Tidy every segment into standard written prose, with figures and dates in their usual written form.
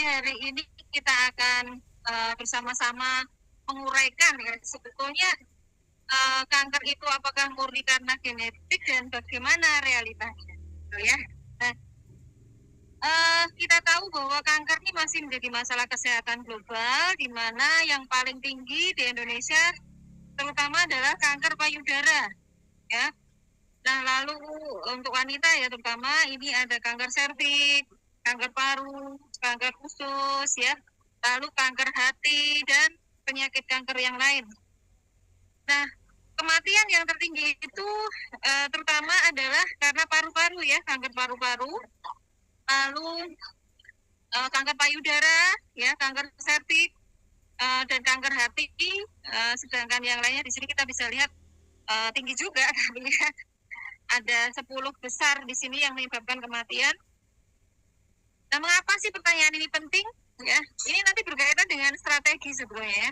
hari ini kita akan bersama-sama menguraikan ya sebetulnya kanker itu apakah murni karena genetik dan bagaimana realitanya, gitu ya. Nah, kita tahu bahwa kanker ini masih menjadi masalah kesehatan global, di mana yang paling tinggi di Indonesia terutama adalah kanker payudara, ya. Nah, lalu untuk wanita ya terutama ini ada kanker serviks, kanker paru, kanker usus ya, lalu kanker hati dan penyakit kanker yang lain. Nah, kematian yang tertinggi itu terutama adalah karena paru-paru ya, kanker paru-paru, lalu kanker payudara ya, kanker serviks dan kanker hati. Sedangkan yang lainnya di sini kita bisa lihat tinggi juga ya. Ada 10 besar di sini yang menyebabkan kematian. Nah, mengapa sih pertanyaan ini penting? Ya, ini nanti berkaitan dengan strategi sebenarnya.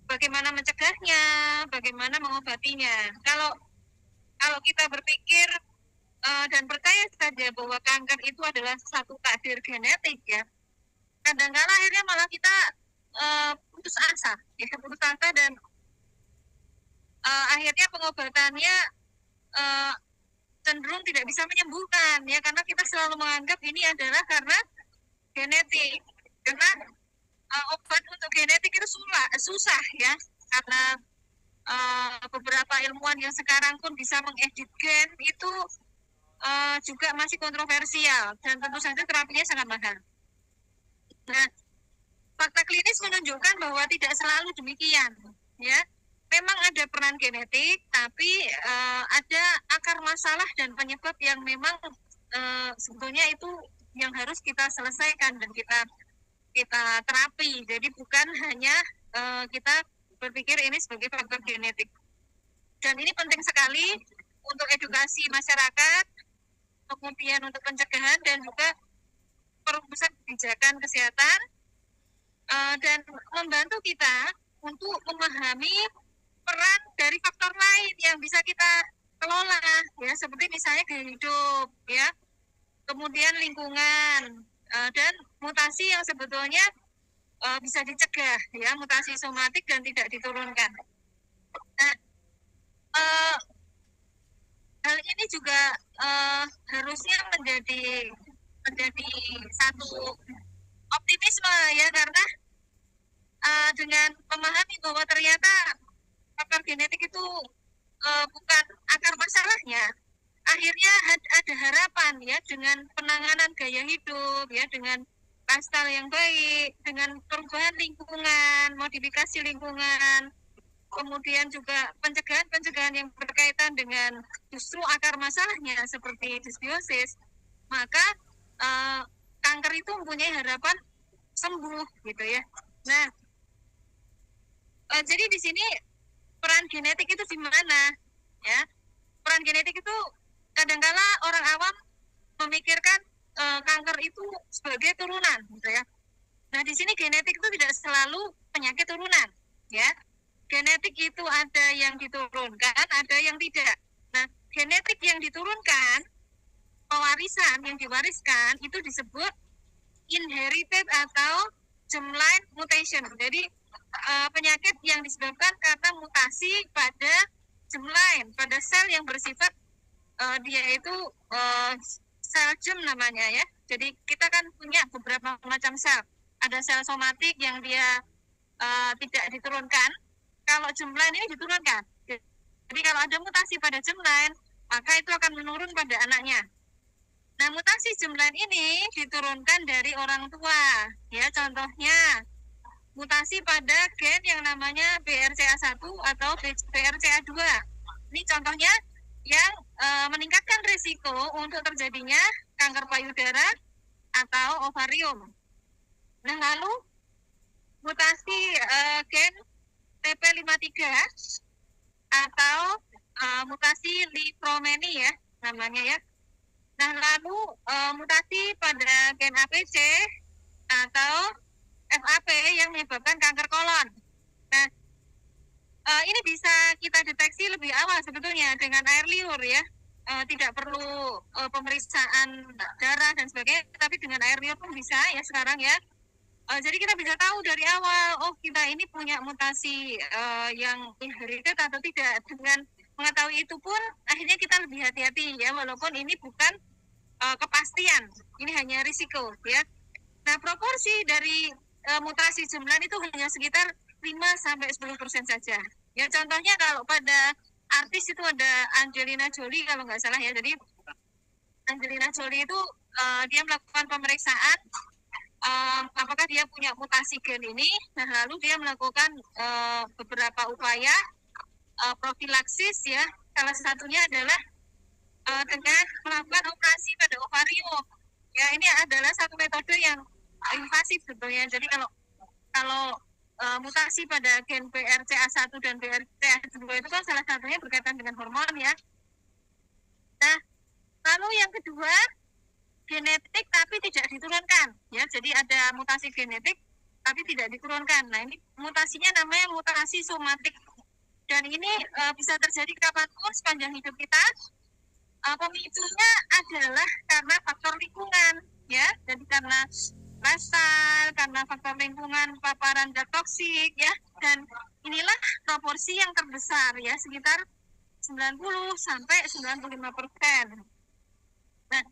Bagaimana mencegahnya, bagaimana mengobatinya. Kalau kita berpikir dan percaya saja bahwa kanker itu adalah satu takdir genetik ya, kadang-kala akhirnya malah kita putus asa, ya putus asa dan akhirnya pengobatannya cenderung tidak bisa menyembuhkan ya, karena kita selalu menganggap ini adalah karena genetik, karena obat untuk genetik itu susah ya, karena beberapa ilmuwan yang sekarang pun bisa mengedit gen itu juga masih kontroversial dan tentu saja terapinya sangat mahal. Nah, fakta klinis menunjukkan bahwa tidak selalu demikian ya. Memang ada peran genetik, tapi ada akar masalah dan penyebab yang memang sebetulnya itu yang harus kita selesaikan dan kita terapi. Jadi bukan hanya kita berpikir ini sebagai faktor genetik. Dan ini penting sekali untuk edukasi masyarakat, kemudian untuk pencegahan dan juga perumusan kebijakan kesehatan dan membantu kita untuk memahami peran dari faktor lain yang bisa kita kelola ya, seperti misalnya gaya hidup ya, kemudian lingkungan dan mutasi yang sebetulnya bisa dicegah ya, mutasi somatik dan tidak diturunkan. Nah, hal ini juga harusnya menjadi satu optimisme ya, karena dengan memahami bahwa ternyata faktor genetik itu bukan akar masalahnya, akhirnya ada harapan ya, dengan penanganan gaya hidup ya, dengan lifestyle yang baik, dengan perubahan lingkungan, modifikasi lingkungan, kemudian juga pencegahan yang berkaitan dengan justru akar masalahnya seperti dysbiosis, maka kanker itu mempunyai harapan sembuh gitu ya. Nah, jadi di sini peran genetik itu di mana ya? Peran genetik itu kadangkala orang awam memikirkan kanker itu sebagai turunan gitu ya. Nah, di sini genetik itu tidak selalu penyakit turunan ya. Genetik itu ada yang diturunkan, ada yang tidak. Nah, genetik yang diturunkan, pewarisan yang diwariskan itu disebut inherited atau germline mutation. Jadi penyakit yang disebabkan karena mutasi pada germline, pada sel yang bersifat dia itu sel germ namanya ya. Jadi kita kan punya beberapa macam sel. Ada sel somatik yang dia tidak diturunkan. Kalau germline ini diturunkan. Jadi kalau ada mutasi pada germline, maka itu akan menurun pada anaknya. Nah, mutasi germline ini diturunkan dari orang tua. Ya, contohnya mutasi pada gen yang namanya BRCA1 atau BRCA2. Ini contohnya yang meningkatkan risiko untuk terjadinya kanker payudara atau ovarium. Nah, lalu mutasi gen TP53 atau mutasi lipomeni ya namanya ya. Nah, lalu mutasi pada gen APC atau FAP yang menyebabkan kanker kolon. Nah, ini bisa kita deteksi lebih awal sebetulnya dengan air liur ya. tidak perlu pemeriksaan darah dan sebagainya, tapi dengan air liur pun bisa ya sekarang ya. Jadi kita bisa tahu dari awal, oh kita ini punya mutasi yang inherited atau tidak. Dengan mengetahui itu pun akhirnya kita lebih hati-hati ya, walaupun ini bukan kepastian, ini hanya risiko ya. Nah, proporsi dari mutasi germline itu hanya sekitar 5-10% saja. Ya, contohnya kalau pada artis itu ada Angelina Jolie kalau nggak salah ya. Jadi Angelina Jolie itu dia melakukan pemeriksaan apakah dia punya mutasi gen ini. Nah, lalu dia melakukan beberapa upaya profilaksis ya. Salah satunya adalah dengan melakukan operasi pada ovarium. Ya, ini adalah satu metode yang invasif sebetulnya. Jadi kalau mutasi pada gen BRCA1 dan BRCA2 itu kan salah satunya berkaitan dengan hormon ya. Nah, lalu yang kedua genetik tapi tidak diturunkan ya. Jadi ada mutasi genetik tapi tidak diturunkan. Nah, ini mutasinya namanya mutasi somatik. Dan ini bisa terjadi kapanpun sepanjang hidup kita. Pemicunya adalah karena faktor lingkungan ya. Jadi karena lifestyle, karena faktor lingkungan, paparan zat toksik ya. Dan inilah proporsi yang terbesar ya, sekitar 90-95%. Nah,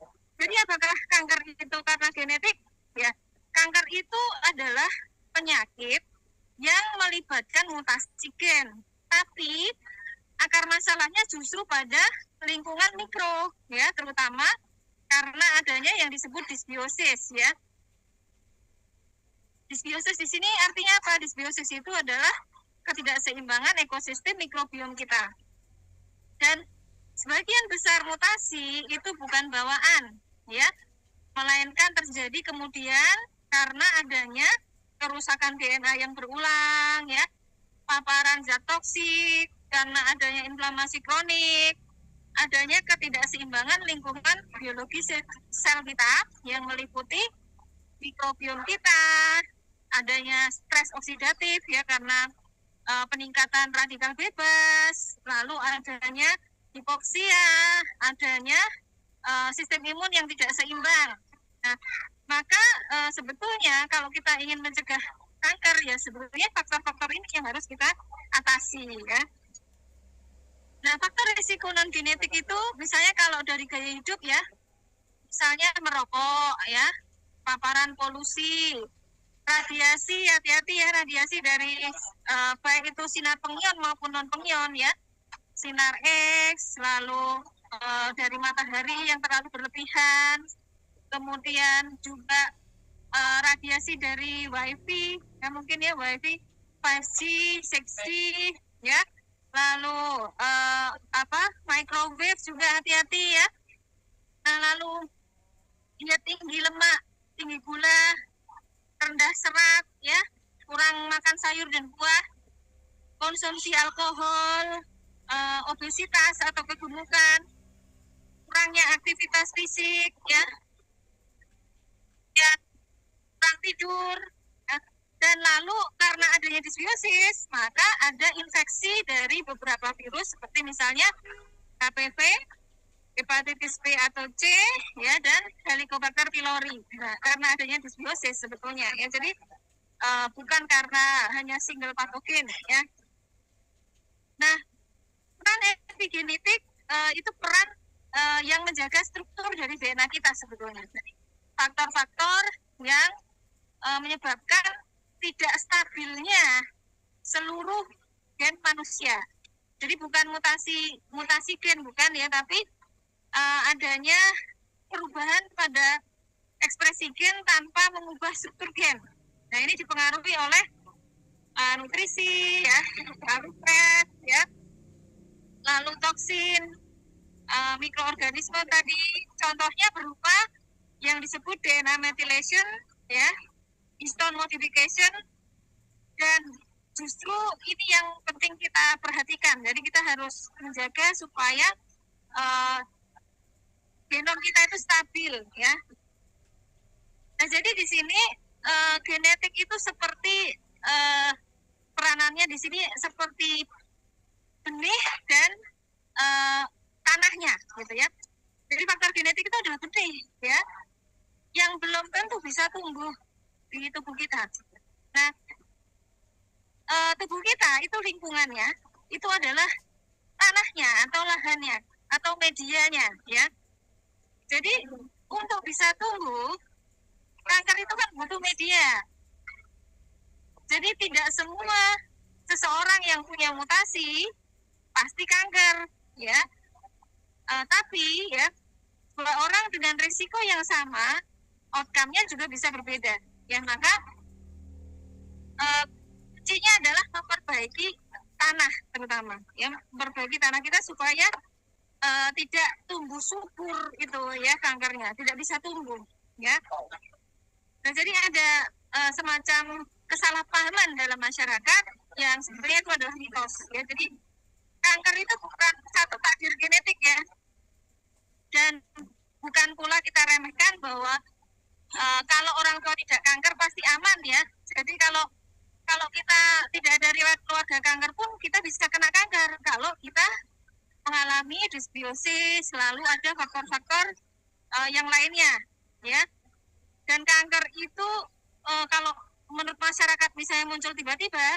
jadi apakah kanker itu karena genetik? Ya, kanker itu adalah penyakit yang melibatkan mutasi gen. Tapi akar masalahnya justru pada lingkungan mikro ya, terutama karena adanya yang disebut dysbiosis ya. Dysbiosis di sini artinya apa? Dysbiosis itu adalah ketidakseimbangan ekosistem mikrobiom kita. Dan sebagian besar mutasi itu bukan bawaan ya, melainkan terjadi kemudian karena adanya kerusakan DNA yang berulang ya, paparan zat toksik, karena adanya inflamasi kronik, adanya ketidakseimbangan lingkungan biologi sel kita yang meliputi mikrobiom kita, adanya stres oksidatif ya karena peningkatan radikal bebas, lalu adanya hipoksia, adanya sistem imun yang tidak seimbang. Nah, maka sebetulnya kalau kita ingin mencegah kanker ya sebetulnya faktor-faktor ini yang harus kita atasi ya. Nah, faktor risiko non genetik itu misalnya kalau dari gaya hidup ya, misalnya merokok ya, paparan polusi, radiasi, hati-hati ya, radiasi dari baik itu sinar pengion maupun non pengion ya, sinar X, lalu dari matahari yang terlalu berlebihan, kemudian juga radiasi dari wifi ya, mungkin ya wifi 5G, 6G ya, lalu microwave juga hati-hati ya. Nah, lalu dia tinggi lemak, tinggi gula, rendah serat ya, kurang makan sayur dan buah, konsumsi alkohol, obesitas atau kegemukan, kurangnya aktivitas fisik ya, kurang tidur ya. Dan lalu karena adanya dysbiosis maka ada infeksi dari beberapa virus seperti misalnya HPV, hepatitis B atau C ya, dan Helicobacter pylori. Nah, karena adanya dysbiosis sebetulnya ya, jadi bukan karena hanya single patogen ya. Nah, peran epigenetik itu peran yang menjaga struktur dari DNA kita sebetulnya. Jadi faktor-faktor yang menyebabkan tidak stabilnya seluruh gen manusia. Jadi bukan mutasi gen bukan ya, tapi adanya perubahan pada ekspresi gen tanpa mengubah struktur gen. Nah, ini dipengaruhi oleh nutrisi ya, lalu stres ya, lalu toksin, mikroorganisme tadi, contohnya berupa yang disebut DNA methylation ya, histone modification, dan justru ini yang penting kita perhatikan. Jadi kita harus menjaga supaya genom kita itu stabil ya. Nah, jadi di sini genetik itu seperti peranannya di sini seperti benih dan tanahnya, gitu ya. Jadi faktor genetik itu udah gede, ya, yang belum tentu bisa tumbuh di tubuh kita. Nah, tubuh kita itu lingkungannya itu adalah tanahnya atau lahannya atau medianya, ya. Jadi untuk bisa tumbuh, kanker itu kan butuh media. Jadi tidak semua seseorang yang punya mutasi pasti kanker, ya. Tapi ya, dua orang dengan risiko yang sama, outcome-nya juga bisa berbeda. Ya, maka kuncinya adalah memperbaiki tanah terutama, ya, memperbaiki tanah kita supaya tidak tumbuh subur itu, ya, kankernya tidak bisa tumbuh, ya. Nah, jadi ada semacam kesalahpahaman dalam masyarakat yang sebenarnya itu adalah mitos, ya. Jadi kanker itu bukan satu takdir genetik, ya, dan bukan pula kita remehkan bahwa kalau orang tua tidak kanker pasti aman, ya. Jadi kalau kita tidak ada riwayat keluarga kanker pun kita bisa kena kanker kalau kita mengalami disbiosis, lalu ada faktor-faktor yang lainnya, ya. Dan kanker itu kalau menurut masyarakat misalnya muncul tiba-tiba,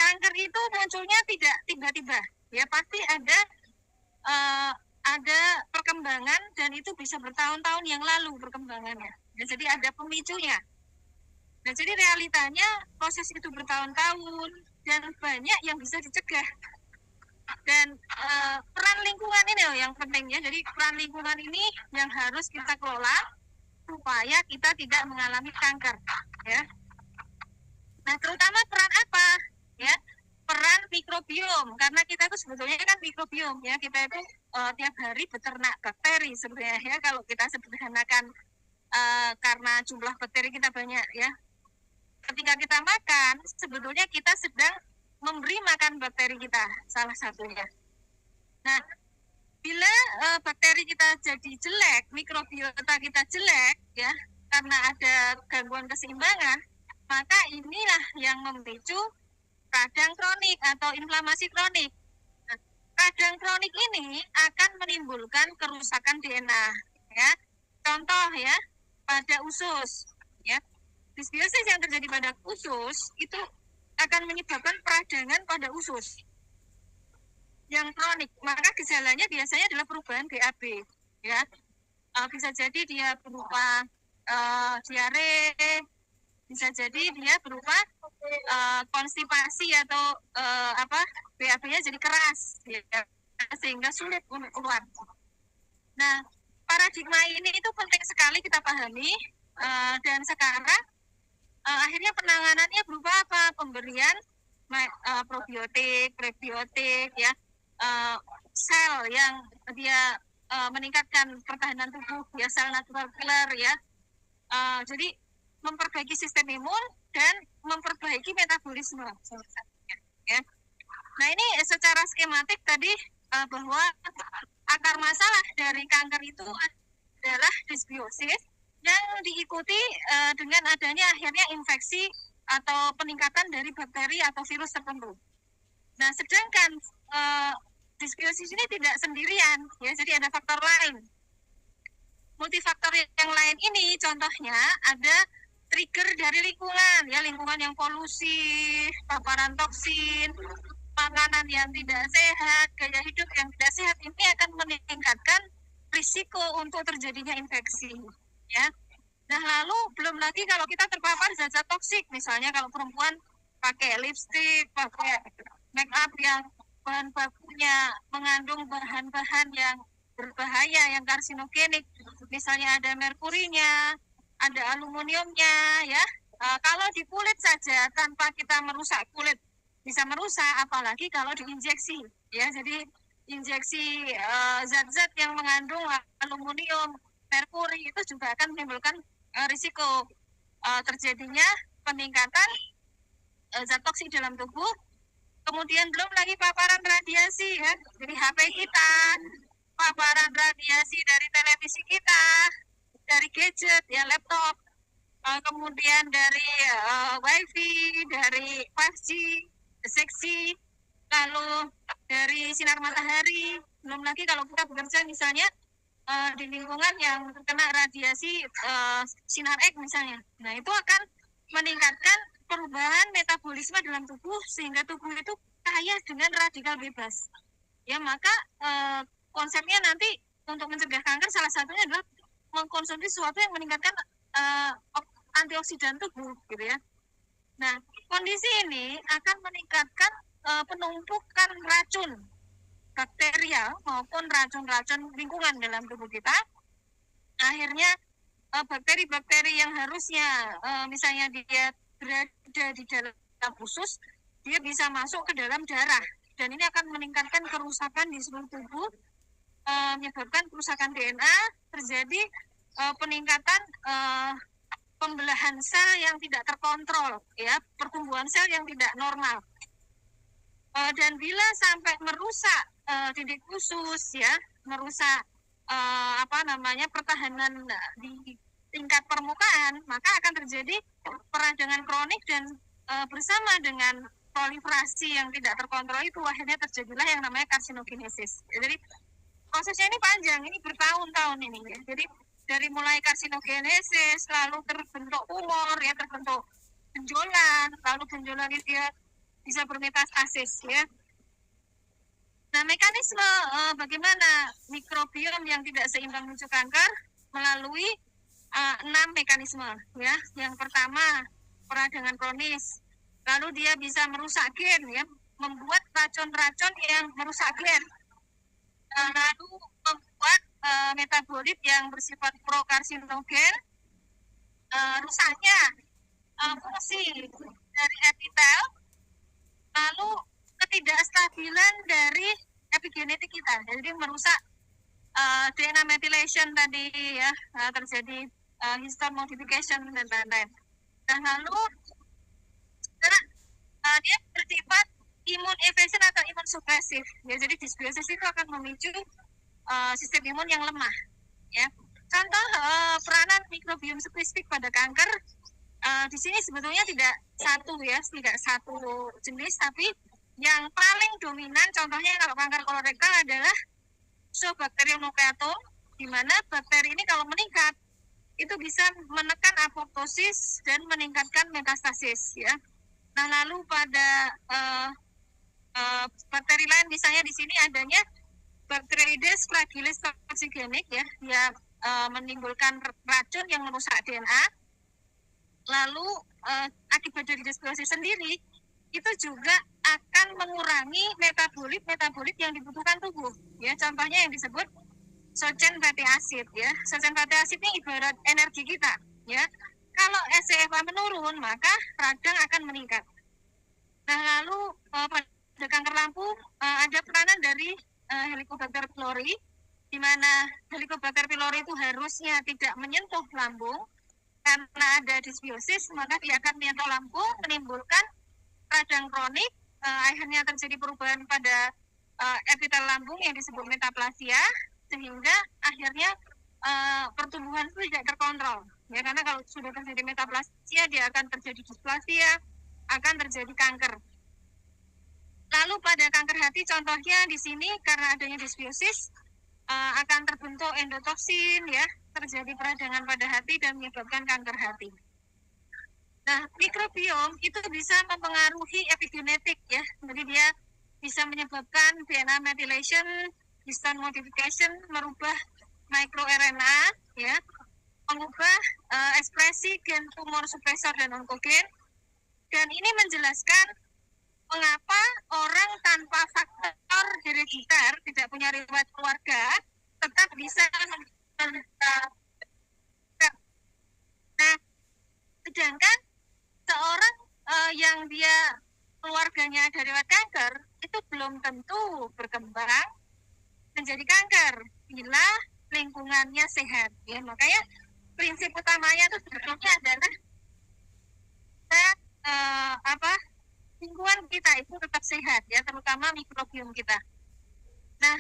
kanker itu munculnya tidak tiba-tiba, ya, pasti ada perkembangan dan itu bisa bertahun-tahun yang lalu perkembangannya. Ya, jadi ada pemicunya. Nah, jadi realitanya proses itu bertahun-tahun dan banyak yang bisa dicegah. Dan peran lingkungan ini loh yang pentingnya. Jadi peran lingkungan ini yang harus kita kelola supaya kita tidak mengalami kanker, ya. Nah, terutama peran apa? Ya, peran mikrobiom, karena kita itu sebetulnya kan mikrobiom, ya. Kita itu tiap hari beternak bakteri sebenarnya, ya, kalau kita sederhanakan, karena jumlah bakteri kita banyak, ya. Ketika kita makan, sebetulnya kita sedang memberi makan bakteri kita, salah satunya. Nah, bila bakteri kita jadi jelek, mikrobiota kita jelek, ya, karena ada gangguan keseimbangan, maka inilah yang memicu radang kronik atau inflamasi kronik. Nah, radang kronik ini akan menimbulkan kerusakan DNA, ya. Contoh, ya, pada usus, ya. Disbiosis yang terjadi pada usus itu akan menyebabkan peradangan pada usus yang kronik. Maka gejalanya biasanya adalah perubahan BAB, ya. Bisa jadi dia berupa diare, bisa jadi dia berupa konstipasi atau BAB-nya jadi keras, ya, sehingga sulit untuk keluar. Nah, paradigma ini itu penting sekali kita pahami, dan sekarang akhirnya penanganannya berupa apa? Pemberian probiotik, prebiotik, ya, sel yang dia meningkatkan pertahanan tubuh, ya, sel natural killer, ya. Jadi memperbaiki sistem imun dan memperbaiki metabolisme, ya. Nah, ini secara skematik tadi bahwa akar masalah dari kanker itu adalah disbiosis yang diikuti dengan adanya akhirnya infeksi atau peningkatan dari bakteri atau virus tertentu. Nah, sedangkan disbiosis ini tidak sendirian, ya, jadi ada faktor lain. Multifaktor yang lain ini contohnya ada trigger dari lingkungan, ya, lingkungan yang polusi, paparan toksin, makanan yang tidak sehat, gaya hidup yang tidak sehat, ini akan meningkatkan risiko untuk terjadinya infeksi, ya. Nah, lalu belum lagi kalau kita terpapar zat-zat toksik, misalnya kalau perempuan pakai lipstik, pakai make up yang bahan bakunya mengandung bahan-bahan yang berbahaya, yang karsinogenik, misalnya ada merkurinya, ada aluminiumnya, ya. Kalau di kulit saja tanpa kita merusak kulit bisa merusak, apalagi kalau diinjeksi, ya. Jadi injeksi zat-zat yang mengandung aluminium, merkuri itu juga akan menimbulkan risiko terjadinya peningkatan zat toksik dalam tubuh. Kemudian belum lagi paparan radiasi, ya. Jadi HP kita, paparan radiasi dari televisi kita, dari gadget, ya, laptop, kemudian dari wifi, dari 5G, 6G, lalu dari sinar matahari, Belum lagi kalau kita bekerja misalnya di lingkungan yang terkena radiasi sinar X misalnya. Nah, itu akan meningkatkan perubahan metabolisme dalam tubuh sehingga tubuh itu kaya dengan radikal bebas. Ya, maka konsepnya nanti untuk mencegah kanker salah satunya adalah mengkonsumsi sesuatu yang meningkatkan antioksidan tubuh, gitu ya. Nah, kondisi ini akan meningkatkan penumpukan racun bakterial maupun racun-racun lingkungan dalam tubuh kita. Akhirnya bakteri-bakteri yang harusnya misalnya dia berada di dalam usus, dia bisa masuk ke dalam darah, dan ini akan meningkatkan kerusakan di seluruh tubuh, menyebabkan kerusakan DNA, terjadi peningkatan pembelahan sel yang tidak terkontrol, ya, pertumbuhan sel yang tidak normal. Dan bila sampai merusak titik usus, ya, merusak pertahanan di tingkat permukaan, maka akan terjadi peradangan kronik dan bersama dengan proliferasi yang tidak terkontrol itu akhirnya terjadilah yang namanya karsinogenesis. Jadi prosesnya ini panjang, ini bertahun-tahun ini, ya. Jadi dari mulai karsinogenesis, lalu terbentuk tumor, ya, terbentuk benjolan, lalu benjolan itu dia bisa bermetastasis, ya. Nah, mekanisme bagaimana mikrobiom yang tidak seimbang menuju kanker melalui 6 mekanisme, ya. Yang pertama, peradangan kronis. Lalu dia bisa merusak gen, ya, membuat racun-racun yang merusak gen. Lalu membuat metabolit yang bersifat prokarsinogen, rusaknya fungsi dari epitel, lalu ketidakstabilan dari epigenetik kita, jadi merusak DNA methylation tadi, ya, terjadi histone modification dan lain-lain. Nah, lalu dia bersifat imun evasion atau imun supresif, ya, jadi dysbiosis itu akan memicu sistem imun yang lemah, ya. Contoh peranan mikrobiom spesifik pada kanker di sini sebetulnya tidak satu, ya, tidak satu jenis, tapi yang paling dominan contohnya kalau kanker kolorektal adalah Mycobacterium nucleatum, di mana bakteri ini kalau meningkat itu bisa menekan apoptosis dan meningkatkan metastasis, ya. Nah, lalu pada bakteri lain misalnya di sini adanya Bacteroides fragilis toxigenic, ya, dia menimbulkan racun yang merusak DNA. Lalu akibat dari dysbiosis sendiri itu juga akan mengurangi metabolit yang dibutuhkan tubuh, ya. Contohnya yang disebut short-chain fatty acid, ya. Short-chain fatty acid ini ibarat energi kita, ya. Kalau SCFA menurun, maka radang akan meningkat. Nah, lalu pada kanker lampu ada peranan dari Helicobacter pylori, di mana Helicobacter pylori itu harusnya tidak menyentuh lambung. Karena ada dysbiosis, maka dia akan menyentuh lambung, menimbulkan radang kronik, akhirnya terjadi perubahan pada epitel lambung yang disebut metaplasia, sehingga akhirnya pertumbuhan itu tidak terkontrol, ya, karena kalau sudah terjadi metaplasia dia akan terjadi dysplasia, akan terjadi kanker. Lalu pada kanker hati contohnya di sini karena adanya dysbiosis akan terbentuk endotoksin, ya, terjadi peradangan pada hati dan menyebabkan kanker hati. Nah, mikrobiom itu bisa mempengaruhi epigenetik, ya, jadi dia bisa menyebabkan DNA methylation, histone modification, merubah microRNA, ya, mengubah ekspresi gen tumor suppressor dan onkogen, dan ini menjelaskan mengapa orang tanpa faktor herediter, tidak punya riwayat keluarga, tetap bisa nah, sedangkan seorang yang dia keluarganya ada riwayat kanker itu belum tentu berkembang menjadi kanker bila lingkungannya sehat, ya. Makanya prinsip utamanya itu sebetulnya adalah lingkungan kita itu tetap sehat, ya, terutama mikrobiom kita. Nah,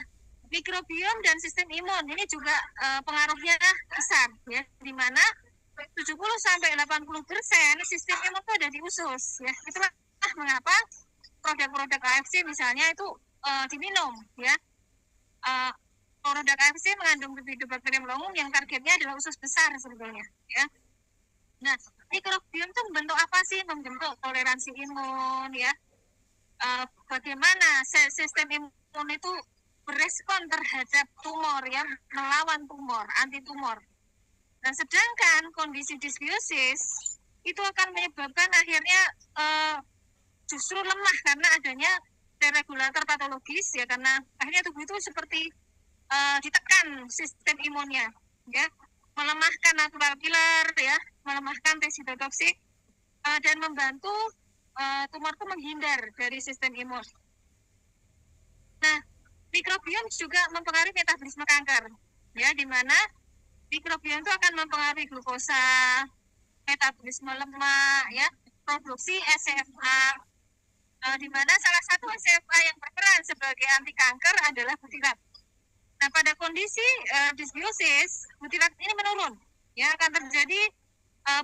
mikrobiom dan sistem imun ini juga pengaruhnya besar, ya, di mana 70-80% sistem imun itu ada di usus, ya. Itulah mengapa produk-produk AFC misalnya itu diminum, ya. produk AFC mengandung Bifidobacterium longum yang targetnya adalah usus besar sebetulnya, ya. Nah, mikrobiom itu membentuk apa sih? Membentuk toleransi imun, ya. Bagaimana sistem imun itu berespon terhadap tumor, ya, melawan tumor, anti tumor. Nah, sedangkan kondisi dysbiosis itu akan menyebabkan akhirnya justru lemah karena adanya deregulator patologis, ya, karena akhirnya tubuh itu seperti ditekan sistem imunnya, ya, melemahkan natural killer, ya, melemahkan T sitotoksik, dan membantu tumor itu menghindar dari sistem imun. Nah, mikrobiom juga mempengaruhi metabolisme kanker, ya, di mana mikrobiom itu akan mempengaruhi glukosa, metabolisme lemak, ya, produksi SCFA, di mana salah satu SCFA yang berperan sebagai anti kanker adalah butirat. Nah, pada kondisi dysbiosis, butirat ini menurun, ya, akan terjadi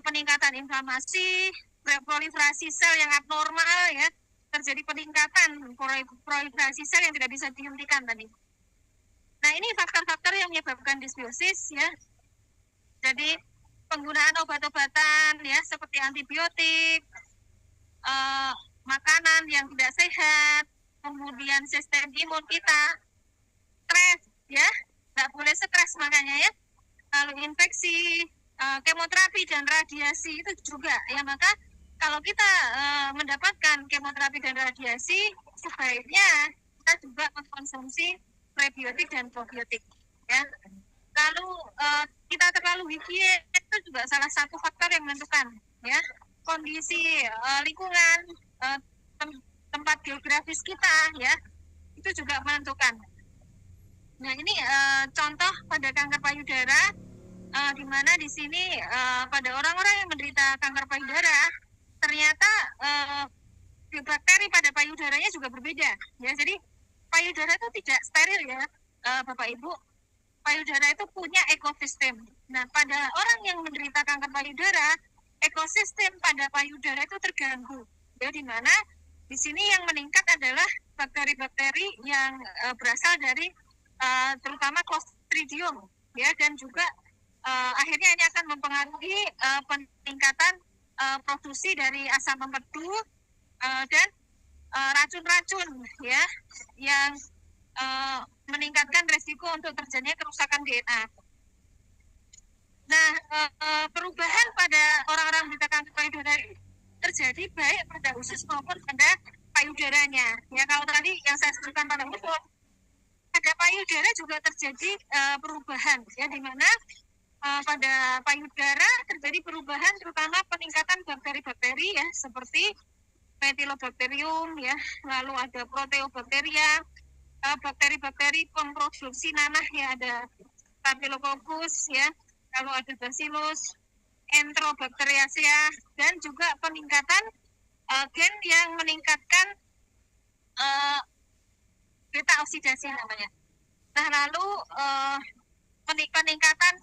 peningkatan inflamasi, proliferasi sel yang abnormal, ya, terjadi peningkatan proliferasi sel yang tidak bisa dihentikan tadi. Nah, ini faktor-faktor yang menyebabkan dysbiosis, ya. Jadi penggunaan obat-obatan, ya, seperti antibiotik, makanan yang tidak sehat, kemudian sistem imun kita, stres, ya, nggak boleh stres makanya, ya. Lalu infeksi, kemoterapi dan radiasi itu juga, ya. Maka kalau kita mendapatkan kemoterapi dan radiasi, sebaiknya kita juga mengkonsumsi prebiotik dan probiotik, ya. Lalu kita terlalu higien itu juga salah satu faktor yang menentukan, ya. Kondisi lingkungan, tempat geografis kita, ya, itu juga menentukan. Nah, ini contoh pada kanker payudara, di mana di sini pada orang-orang yang menderita kanker payudara, ternyata bakteri pada payudaranya juga berbeda, ya. Jadi payudara itu tidak steril, ya, Bapak Ibu. Payudara itu punya ekosistem. Nah, pada orang yang menderita kanker payudara, ekosistem pada payudara itu terganggu, ya, di mana di sini yang meningkat adalah bakteri-bakteri yang berasal dari terutama Clostridium, ya, dan juga akhirnya ini akan mempengaruhi peningkatan produksi dari asam empedu dan racun-racun, ya, yang meningkatkan resiko untuk terjadinya kerusakan DNA. Nah, perubahan pada orang-orang menderita kanker payudara terjadi baik pada usus maupun pada payudaranya. Ya, kalau tadi yang saya sebutkan pada usus, pada payudara juga terjadi perubahan, ya, di mana pada payudara terjadi perubahan terutama peningkatan bakteri-bakteri, ya, seperti Methylobacterium, ya, lalu ada Proteobacteria, bakteri-bakteri pemproduksi nanah, ya, ada Staphylococcus, ya, lalu ada Bacillus, Enterobacteriaceae, dan juga peningkatan gen yang meningkatkan beta oksidasi namanya. Nah, lalu peningkatan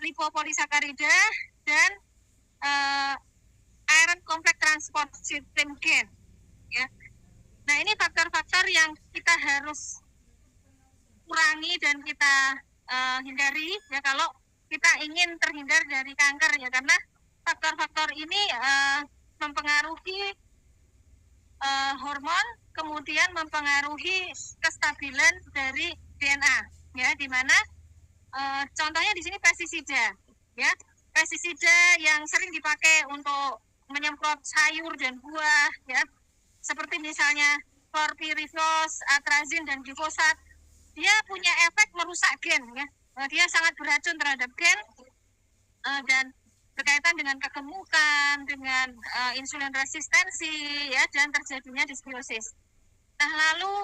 lipopolisakarida dan iron complex transport system gen, ya. Nah, ini faktor-faktor yang kita harus kurangi dan kita hindari, ya, kalau kita ingin terhindar dari kanker, ya, karena faktor-faktor ini mempengaruhi hormon, kemudian mempengaruhi kestabilan dari DNA, ya, di mana contohnya di sini pestisida, ya, pestisida yang sering dipakai untuk menyemprot sayur dan buah, ya, seperti misalnya chlorpyrifos, atrazin, dan glifosat, dia punya efek merusak gen, ya. Dia sangat beracun terhadap gen dan berkaitan dengan kegemukan, dengan insulin resistensi, ya, dan terjadinya dysbiosis. Nah, lalu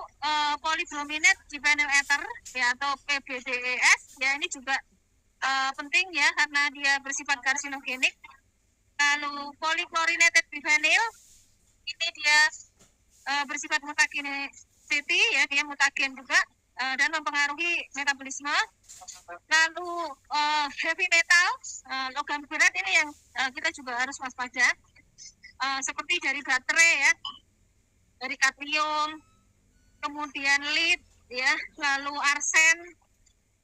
polybrominate diphenyl ether, ya, atau PBDES, ya, ini juga penting, ya, karena dia bersifat karsinogenik. Lalu polychlorinated biphenyl, ini dia bersifat mutagenicity, ya, dia mutagen juga dan mempengaruhi metabolisme. Lalu heavy metal, logam berat ini yang kita juga harus waspada, seperti dari baterai, ya, dari kadmium, kemudian lead, ya, lalu arsen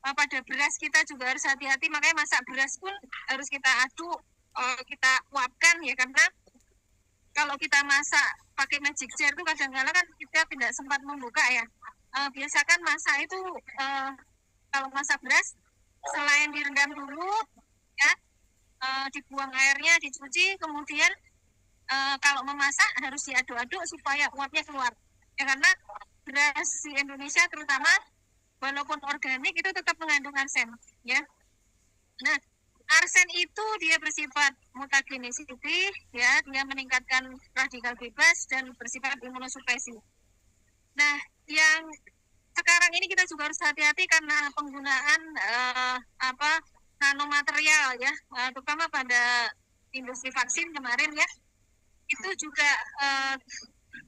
pada beras kita juga harus hati-hati, makanya masak beras pun harus kita aduk, kita uapkan ya, karena kalau kita masak pakai magic jar itu kadang-kadang kan kita tidak sempat membuka ya. Biasakan masak itu kalau masak beras selain direndam dulu ya, dibuang airnya, dicuci, kemudian kalau memasak harus diaduk-aduk supaya uapnya keluar. Ya, karena beras di Indonesia terutama walaupun organik itu tetap mengandung arsen ya. Nah, arsen itu dia bersifat mutagenicity ya, dia meningkatkan radikal bebas dan bersifat imunosupresi. Nah, yang sekarang ini kita juga harus hati-hati karena penggunaan nanomaterial ya, terutama pada industri vaksin kemarin ya, itu juga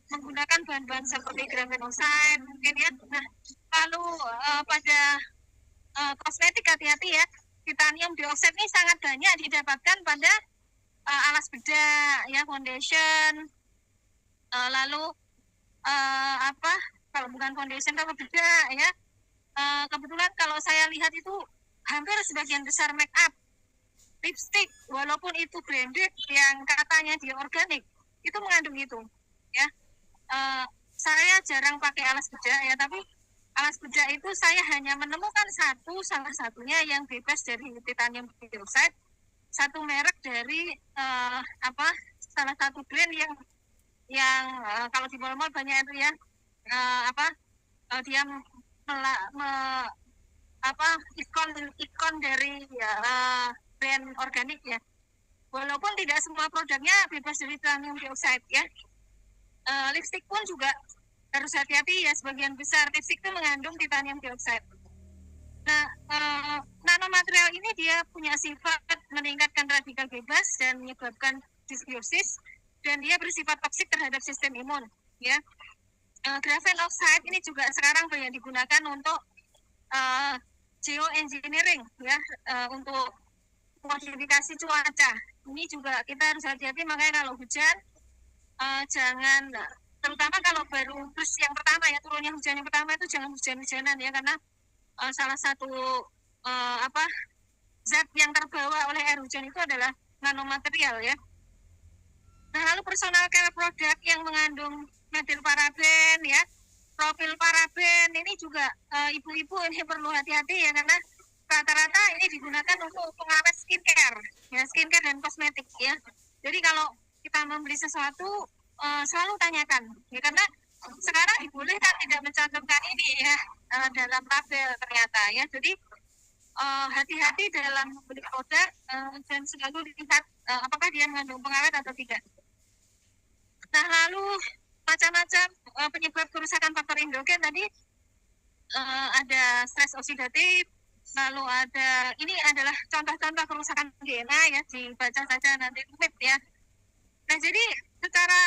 menggunakan bahan-bahan seperti grafenoxide mungkin ya. Nah, lalu pada kosmetik hati-hati ya, titanium dioxide ini sangat banyak didapatkan pada alas bedak ya, foundation, lalu kalau bukan foundation atau bedak ya, kebetulan kalau saya lihat itu hampir sebagian besar make up, lipstick, walaupun itu branded yang katanya dia organik, itu mengandung itu ya. Saya jarang pakai alas bedak ya, tapi alas bedak itu saya hanya menemukan salah satunya yang bebas dari titanium dioxide, satu merek dari salah satu brand yang kalau di mall-mall banyak itu ya, dia ikon dari brand organik ya. Walaupun tidak semua produknya bebas dari titanium dioxide ya. Lipstick pun juga harus hati-hati ya, sebagian besar lipstick itu mengandung titanium dioxide. Nah, nanomaterial ini dia punya sifat meningkatkan radikal bebas dan menyebabkan dysbiosis, dan dia bersifat toksik terhadap sistem imun ya. Graphene oxide ini juga sekarang banyak digunakan untuk geoengineering ya, untuk modifikasi cuaca. Ini juga kita harus hati-hati, makanya kalau hujan jangan, terutama kalau baru terus yang pertama ya, turunnya hujan yang pertama itu jangan hujan-hujanan ya, karena salah satu zat yang terbawa oleh air hujan itu adalah nanomaterial ya. Nah, lalu personal care produk yang mengandung metilparaben ya, profil paraben ini juga ibu-ibu ini perlu hati-hati ya, karena rata-rata ini digunakan untuk pengawet skincare ya, skincare dan kosmetik ya. Jadi kalau kita membeli sesuatu selalu tanyakan ya, karena sekarang dibolehkan tidak mencantumkan ini ya dalam label ternyata ya. Jadi hati-hati dalam membeli produk dan selalu dilihat apakah dia mengandung pengawet atau tidak. Nah, lalu macam-macam penyebab kerusakan faktor endogen tadi, ada stres oksidatif, lalu ada, ini adalah contoh-contoh kerusakan DNA ya, dibaca saja nanti web ya. Nah, jadi secara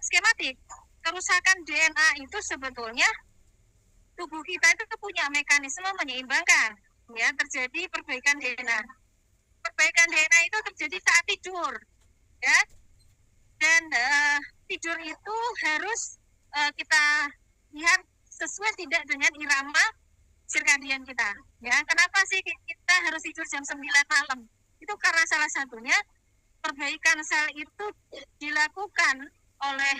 skematik, kerusakan DNA itu sebetulnya tubuh kita itu punya mekanisme menyeimbangkan ya, terjadi perbaikan DNA. Perbaikan DNA itu terjadi saat tidur ya, dan tidur itu harus kita lihat sesuai tidak dengan irama sirkadian kita ya. Kenapa sih kita harus tidur jam 9 malam? Itu karena salah satunya perbaikan sel itu dilakukan oleh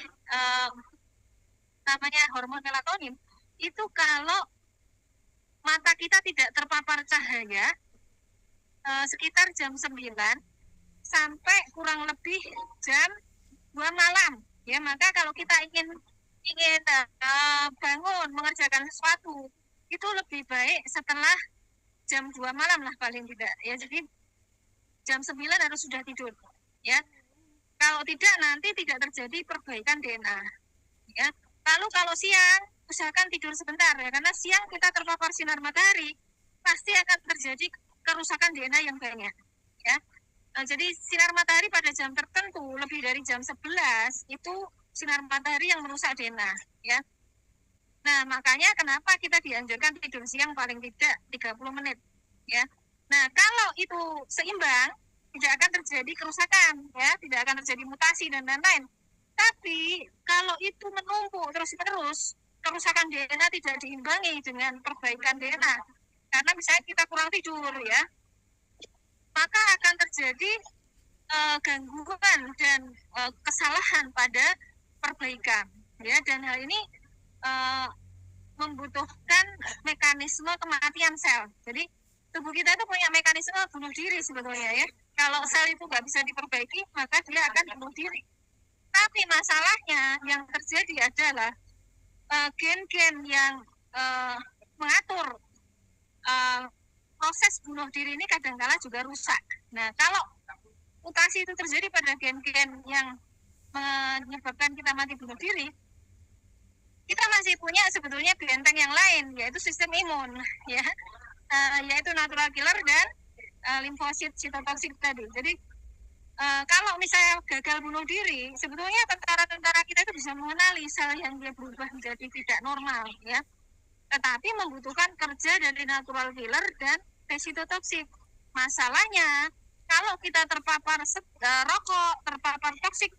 namanya hormon melatonin. Itu kalau mata kita tidak terpapar cahaya sekitar jam 9 sampai kurang lebih jam 2 malam ya, maka kalau kita ingin bangun mengerjakan sesuatu itu lebih baik setelah jam 2 malam lah paling tidak ya. Jadi jam 9 harus sudah tidur ya, kalau tidak nanti tidak terjadi perbaikan DNA ya. Lalu kalau siang usahakan tidur sebentar ya, karena siang kita terpapar sinar matahari pasti akan terjadi kerusakan DNA yang banyak ya. Jadi sinar matahari pada jam tertentu lebih dari jam 11 itu sinar matahari yang merusak DNA ya. Nah, makanya kenapa kita dianjurkan tidur siang paling tidak 30 menit ya. Nah, kalau itu seimbang, tidak akan terjadi kerusakan ya, tidak akan terjadi mutasi dan lain-lain. Tapi kalau itu menumpuk terus-menerus, kerusakan DNA tidak diimbangi dengan perbaikan DNA. Karena misalnya kita kurang tidur ya, maka akan terjadi gangguan dan kesalahan pada perbaikan ya, dan hal ini membutuhkan mekanisme kematian sel. Jadi tubuh kita itu punya mekanisme bunuh diri sebetulnya ya. Kalau sel itu nggak bisa diperbaiki, maka dia akan bunuh diri. Tapi masalahnya yang terjadi adalah gen-gen yang mengatur proses bunuh diri ini kadang-kala juga rusak. Nah, kalau mutasi itu terjadi pada gen-gen yang menyebabkan kita mati bunuh diri, kita masih punya sebetulnya benteng yang lain, yaitu sistem imun, ya, yaitu natural killer dan limfosit sitotoksik tadi. Jadi kalau misalnya gagal bunuh diri, sebetulnya tentara-tentara kita itu bisa mengenali sel yang dia berubah menjadi tidak normal, ya. Tetapi membutuhkan kerja dari natural killer dan sitotoksik. Masalahnya, kalau kita terpapar rokok, terpapar toksin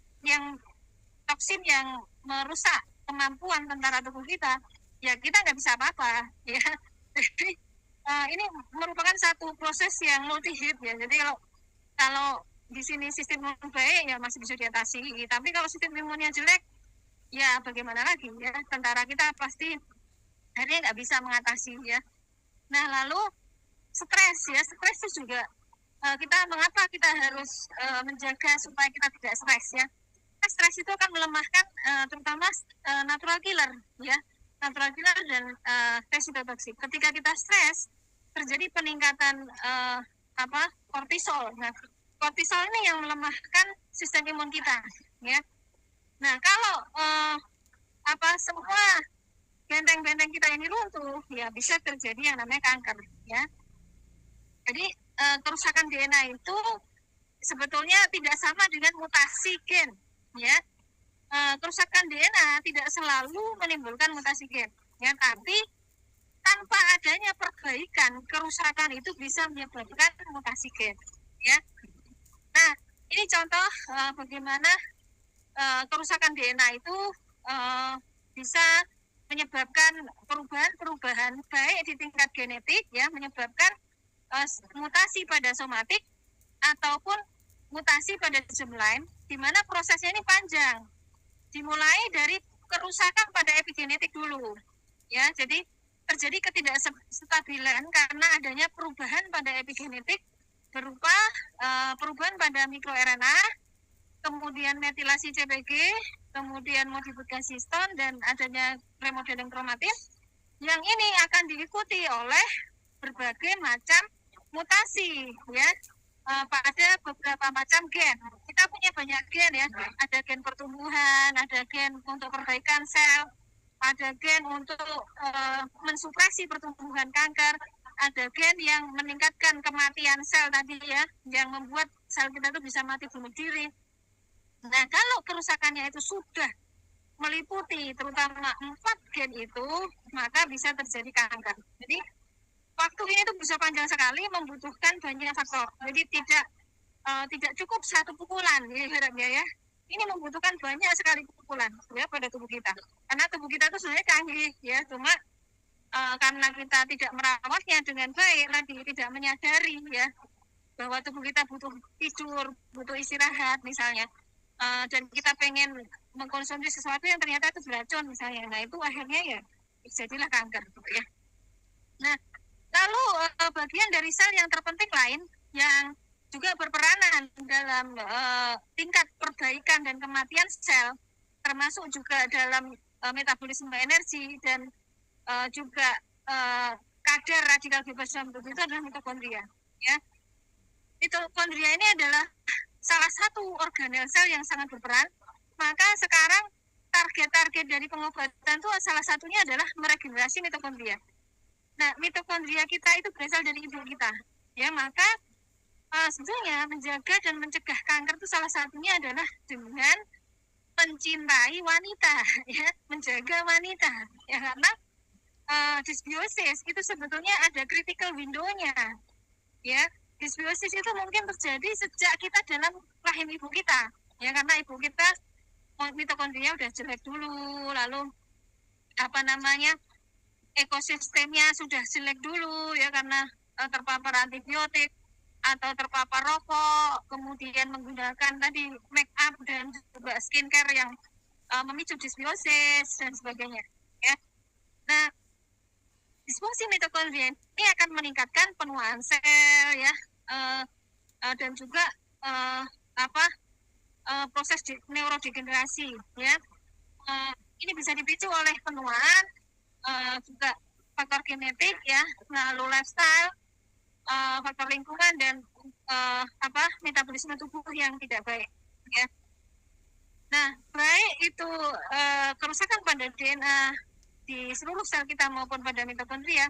yang merusak kemampuan tentara tubuh kita, ya kita nggak bisa apa-apa, ya. Jadi ini merupakan satu proses yang multi hit ya. Jadi kalau di sini sistem imun baik ya masih bisa diatasi, tapi kalau sistem imunnya jelek, ya bagaimana lagi ya, tentara kita pasti akhirnya nggak bisa mengatasi ya. Nah lalu stres ya, stres itu juga mengapa kita harus menjaga supaya kita tidak stres ya. Stres itu akan melemahkan terutama natural killer ya, natural killer dan sitotoksik. Ketika kita stres terjadi peningkatan kortisol. Nah, kortisol ini yang melemahkan sistem imun kita ya. Nah, kalau semua benteng-benteng kita ini runtuh, ya bisa terjadi yang namanya kanker ya. Jadi kerusakan DNA itu sebetulnya tidak sama dengan mutasi gen ya. Kerusakan DNA tidak selalu menimbulkan mutasi gen ya, tapi tanpa adanya perbaikan, kerusakan itu bisa menyebabkan mutasi gen ya. Nah, ini contoh bagaimana kerusakan DNA itu bisa menyebabkan perubahan-perubahan baik di tingkat genetik ya, menyebabkan mutasi pada somatik ataupun mutasi pada germline, di mana prosesnya ini panjang. Dimulai dari kerusakan pada epigenetik dulu ya. Jadi terjadi ketidakstabilan karena adanya perubahan pada epigenetik berupa perubahan pada mikroRNA, kemudian metilasi CPG, kemudian modifikasi histon dan adanya remodeling kromatin, yang ini akan diikuti oleh berbagai macam mutasi ya pada beberapa macam gen. Kita punya banyak gen ya, ada gen pertumbuhan, ada gen untuk perbaikan sel, ada gen untuk mensupresi pertumbuhan kanker, ada gen yang meningkatkan kematian sel tadi ya, yang membuat sel kita itu bisa mati bunuh diri. Nah, kalau kerusakannya itu sudah meliputi terutama 4 gen itu, maka bisa terjadi kanker. Jadi waktu ini itu bisa panjang sekali, membutuhkan banyak faktor. Jadi tidak cukup satu pukulan ya. Ini membutuhkan banyak sekali pukulan ya pada tubuh kita. Karena tubuh kita itu sebenarnya canggih ya, cuma karena kita tidak merawatnya dengan baik, tidak menyadari ya bahwa tubuh kita butuh tidur, butuh istirahat misalnya, dan kita pengen mengkonsumsi sesuatu yang ternyata itu beracun misalnya. Nah itu akhirnya ya terjadilah kanker ya. Nah lalu bagian dari sel yang terpenting lain yang juga berperanan dalam tingkat perbaikan dan kematian sel, termasuk juga dalam metabolisme energi dan juga kadar radikal bebas dalam tubuh itu adalah mitokondria. Ya, mitokondria ini adalah salah satu organel sel yang sangat berperan. Maka sekarang target-target dari pengobatan itu salah satunya adalah meregenerasi mitokondria. Nah, mitokondria kita itu berasal dari ibu kita. Ya, maka sebetulnya menjaga dan mencegah kanker itu salah satunya adalah dengan mencintai wanita, ya, menjaga wanita. Ya, karena dysbiosis itu sebetulnya ada critical window-nya. Ya, dysbiosis itu mungkin terjadi sejak kita dalam rahim ibu kita. Ya, karena ibu kita mitokondria udah jelek dulu, lalu apa namanya ekosistemnya sudah jelek dulu ya karena terpapar antibiotik atau terpapar rokok, kemudian menggunakan tadi make up dan juga skincare yang memicu disbiosis dan sebagainya. Ya. Nah, disfungsi mitokondria ini akan meningkatkan penuaan sel ya dan juga proses neurodegenerasi ya. Ini bisa dipicu oleh penuaan, juga faktor genetik ya, lalu lifestyle, faktor lingkungan dan metabolisme tubuh yang tidak baik ya. Nah, baik itu kerusakan pada DNA di seluruh sel kita maupun pada mitokondria,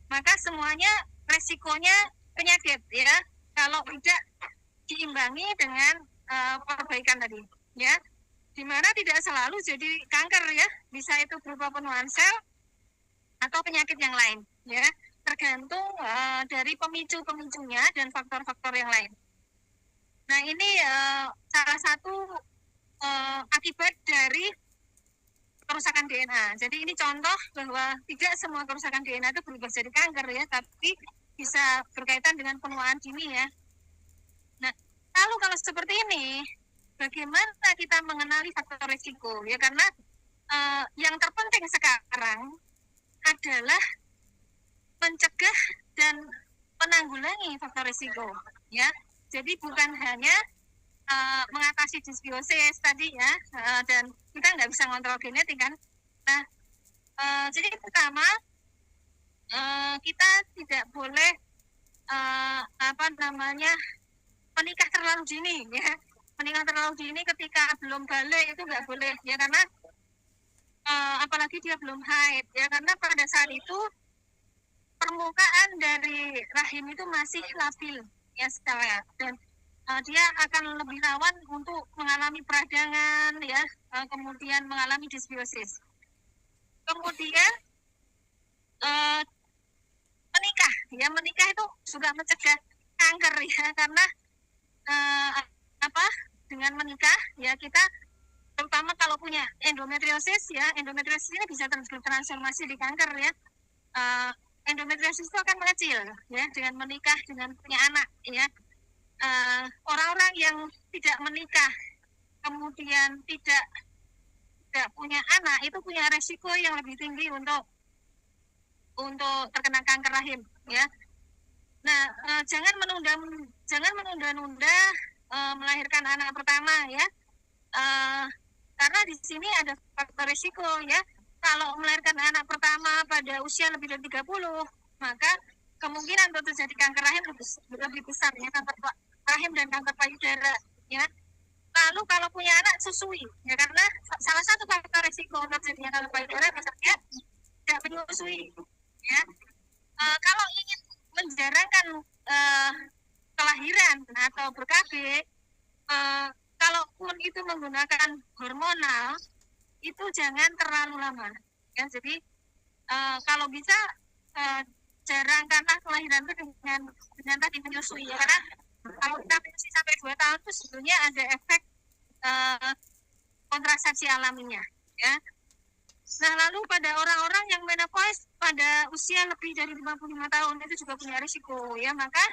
maka semuanya resikonya penyakit ya kalau tidak diimbangi dengan perbaikan tadi ya, dimana tidak selalu jadi kanker ya, bisa itu berupa penuaan sel atau penyakit yang lain ya, tergantung dari pemicu-pemicunya dan faktor-faktor yang lain. Nah ini salah satu akibat dari kerusakan DNA. Jadi ini contoh bahwa tidak semua kerusakan DNA itu berubah jadi kanker ya, tapi bisa berkaitan dengan penuaan dini ya. Nah, lalu kalau seperti ini, bagaimana kita mengenali faktor risiko ya? Karena yang terpenting sekarang adalah mencegah dan menanggulangi faktor risiko ya. Jadi bukan hanya mengatasi disbiosis tadi ya, dan kita nggak bisa ngontrol genetik kan. Nah, jadi pertama kita tidak boleh menikah terlalu dini ya. Menikah terlalu dini ketika belum balik itu nggak boleh ya, karena apalagi dia belum haid ya, karena pada saat itu permukaan dari rahim itu masih labil ya setelahnya, dan dia akan lebih rawan untuk mengalami peradangan ya, kemudian mengalami disbiosis. Kemudian menikah itu juga mencegah kanker ya, karena dengan menikah ya kita terutama kalau punya endometriosis ya, endometriosis ini bisa transformasi di kanker ya. Endometriosis itu akan mengecil ya dengan menikah, dengan punya anak ya. Orang-orang yang tidak menikah kemudian tidak punya anak itu punya resiko yang lebih tinggi untuk terkena kanker rahim ya. Nah, jangan menunda-nunda melahirkan anak pertama ya, karena di sini ada faktor risiko ya. Kalau melahirkan anak pertama pada usia lebih dari 30, maka kemungkinan untuk terjadi kanker rahim lebih besar ya, kanker rahim dan kanker payudara ya. Lalu kalau punya anak susui ya, karena salah satu faktor risiko untuk terjadinya kanker payudara misalnya tidak menyusui ya. Kalau ingin menjarangkan kelahiran atau ber-KB, kalaupun itu menggunakan hormonal itu jangan terlalu lama ya. Jadi kalau bisa jarangkanlah kelahiran itu dengan tadi menyusui ya, karena kalau kita menyusui sampai 2 tahun itu sebetulnya ada efek kontrasepsi alaminya ya. Nah, lalu pada orang-orang yang menopause pada usia lebih dari 55 tahun itu juga punya risiko ya, maka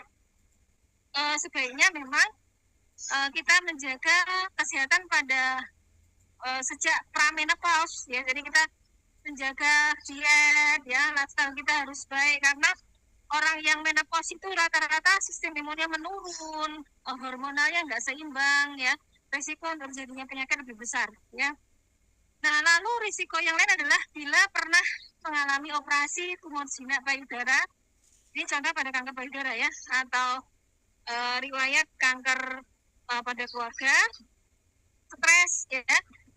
sebaiknya memang kita menjaga kesehatan pada sejak pramenopause ya. Jadi kita menjaga diet ya, lifestyle kita harus baik, karena orang yang menopause itu rata-rata sistem imunnya menurun, hormonalnya nggak seimbang ya, risiko untuk terjadinya penyakit lebih besar ya. Nah, lalu risiko yang lain adalah bila pernah mengalami operasi tumor jinak payudara, ini contoh pada kanker payudara ya, atau riwayat kanker pada keluarga, stres ya,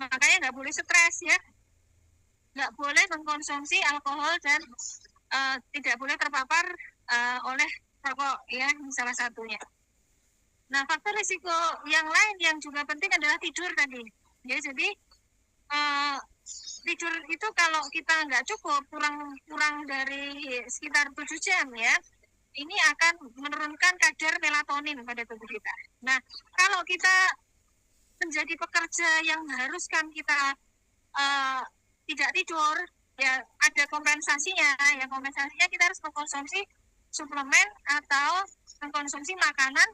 makanya nggak boleh stres ya, nggak boleh mengkonsumsi alkohol dan tidak boleh terpapar oleh rokok ya, ini salah satunya. Nah, faktor risiko yang lain yang juga penting adalah tidur tadi ya. Jadi tidur itu kalau kita nggak cukup, kurang dari sekitar 7 jam ya, ini akan menurunkan kadar melatonin pada tubuh kita. Nah, kalau kita menjadi pekerja yang haruskan kita tidak tidur, ya ada kompensasinya. Ya kompensasinya kita harus mengkonsumsi suplemen atau mengkonsumsi makanan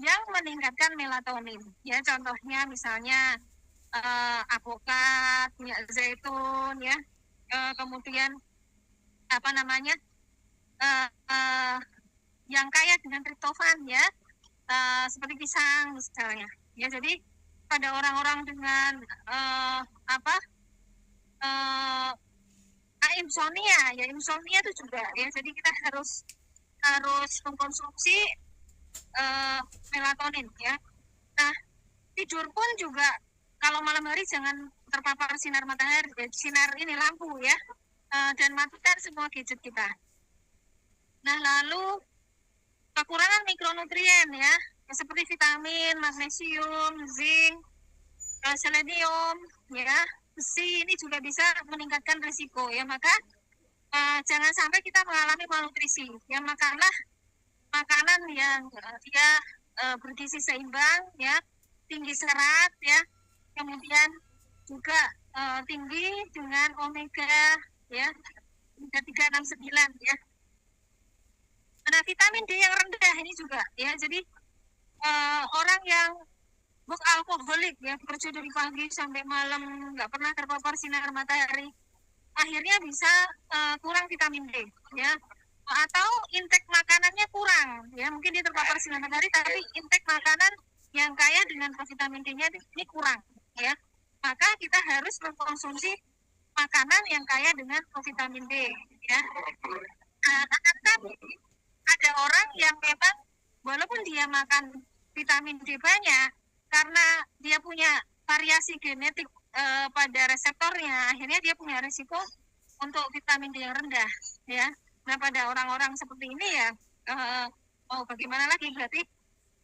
yang meningkatkan melatonin. Ya contohnya misalnya alpukat, minyak zaitun, ya, kemudian apa namanya yang kaya dengan triptofan, ya, seperti pisang misalnya. Ya jadi pada orang-orang dengan insomnia, ya insomnia itu juga, ya jadi kita harus mengkonsumsi melatonin, ya. Nah tidur pun juga kalau malam hari jangan terpapar sinar matahari, sinar ini lampu, ya, dan matikan semua gadget kita. Nah lalu kekurangan mikronutrien, ya seperti vitamin, magnesium, zinc, selenium, ya, besi, ini juga bisa meningkatkan risiko, ya. Maka jangan sampai kita mengalami malnutrisi, ya. Makanlah makanan yang dia bergizi seimbang, ya, tinggi serat, ya, kemudian juga tinggi dengan omega, ya, omega 3, 6, 9, ya. Nah vitamin D yang rendah ini juga, ya, jadi orang yang alkoholik, ya, bekerja dari pagi sampai malam nggak pernah terpapar sinar matahari, akhirnya bisa kurang vitamin D, ya, atau intake makanannya kurang, ya, mungkin dia terpapar sinar matahari tapi intake makanan yang kaya dengan vitamin D-nya ini kurang, ya, maka kita harus mengkonsumsi makanan yang kaya dengan vitamin D, ya. Akan ada orang yang memang walaupun dia makan vitamin D banyak, karena dia punya variasi genetik pada reseptornya, akhirnya dia punya risiko untuk vitamin D yang rendah, ya. Nah pada orang-orang seperti ini, ya, bagaimana lagi, berarti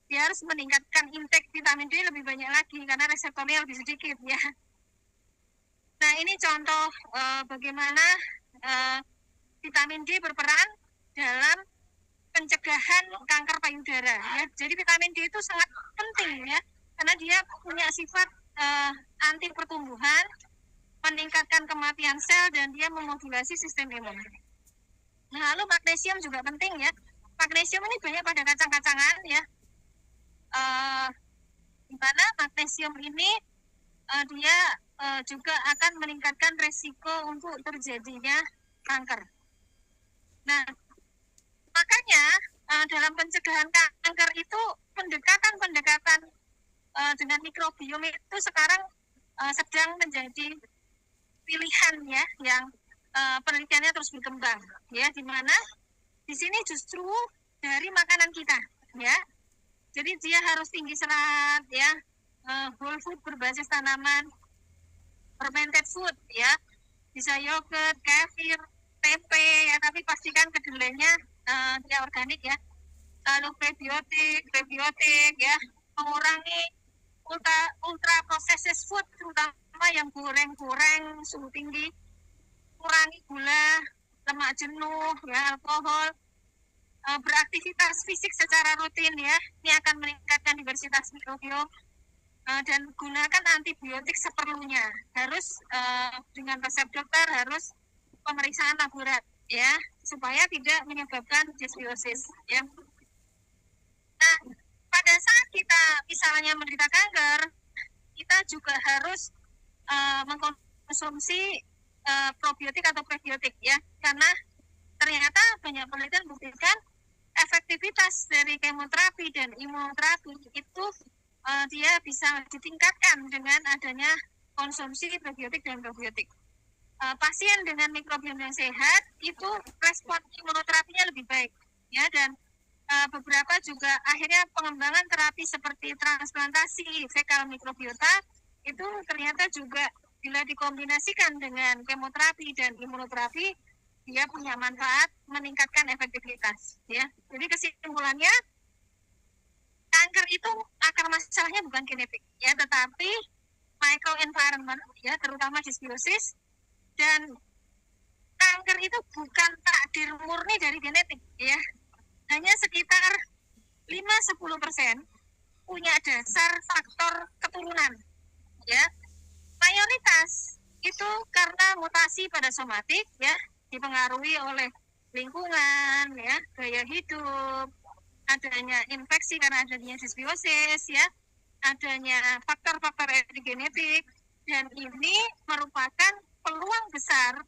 dia harus meningkatkan intake vitamin D lebih banyak lagi karena reseptornya lebih sedikit, ya. Nah ini contoh bagaimana vitamin D berperan dalam pencegahan kanker payudara, ya. Jadi vitamin D itu sangat penting, ya, karena dia punya sifat anti pertumbuhan, meningkatkan kematian sel, dan dia memodulasi sistem imun. Nah lalu magnesium juga penting, ya. Magnesium ini banyak pada kacang-kacangan, ya, di mana magnesium ini dia juga akan meningkatkan resiko untuk terjadinya kanker. Nah makanya dalam pencegahan kanker itu pendekatan dengan mikrobiom itu sekarang sedang menjadi pilihan, ya, yang penelitiannya terus berkembang, ya, di mana di sini justru dari makanan kita, ya, jadi dia harus tinggi serat, ya, whole food berbasis tanaman, fermented food, ya, bisa yogurt, kefir, tempe, ya, tapi pastikan kedelainya dia organik, ya. Lalu prebiotik, ya, mengurangi ultra processed food, terutama yang goreng-goreng suhu tinggi, kurangi gula, lemak jenuh, ya, alkohol, beraktivitas fisik secara rutin, ya, ini akan meningkatkan diversitas mikrobiom, dan gunakan antibiotik seperlunya, harus dengan resep dokter, harus pemeriksaan laborat, ya, supaya tidak menyebabkan disbiosis, ya. Nah pada saat kita misalnya menderita kanker, kita juga harus mengkonsumsi probiotik atau prebiotik, ya, karena ternyata banyak penelitian buktikan efektivitas dari kemoterapi dan imunoterapi itu dia bisa ditingkatkan dengan adanya konsumsi prebiotik dan probiotik. Pasien dengan mikrobiom yang sehat itu respon imunoterapinya lebih baik, ya, dan beberapa juga akhirnya pengembangan terapi seperti transplantasi fekal mikrobiota itu ternyata juga bila dikombinasikan dengan kemoterapi dan imunoterapi dia punya manfaat meningkatkan efektivitas, ya. Jadi kesimpulannya kanker itu akar masalahnya bukan genetik, ya, tetapi microenvironment, ya, terutama disbiosis, dan kanker itu bukan takdir murni dari genetik, ya. Hanya sekitar 5-10% punya dasar faktor keturunan, ya. Mayoritas itu karena mutasi pada somatik, ya, dipengaruhi oleh lingkungan, ya, gaya hidup, adanya infeksi karena adanya disbiosis, ya, adanya faktor-faktor epigenetik, dan ini merupakan peluang besar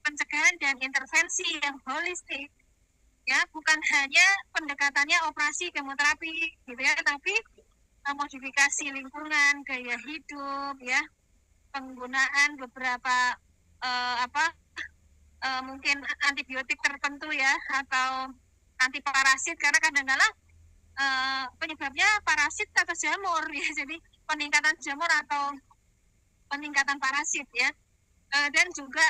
pencegahan dan intervensi yang holistik, ya, bukan hanya pendekatannya operasi kemoterapi gitu ya, tapi modifikasi lingkungan, gaya hidup, ya, penggunaan beberapa mungkin antibiotik tertentu, ya, atau antiparasit, karena kadang-kadang penyebabnya parasit atau jamur, ya, jadi peningkatan jamur atau peningkatan parasit, ya. Dan juga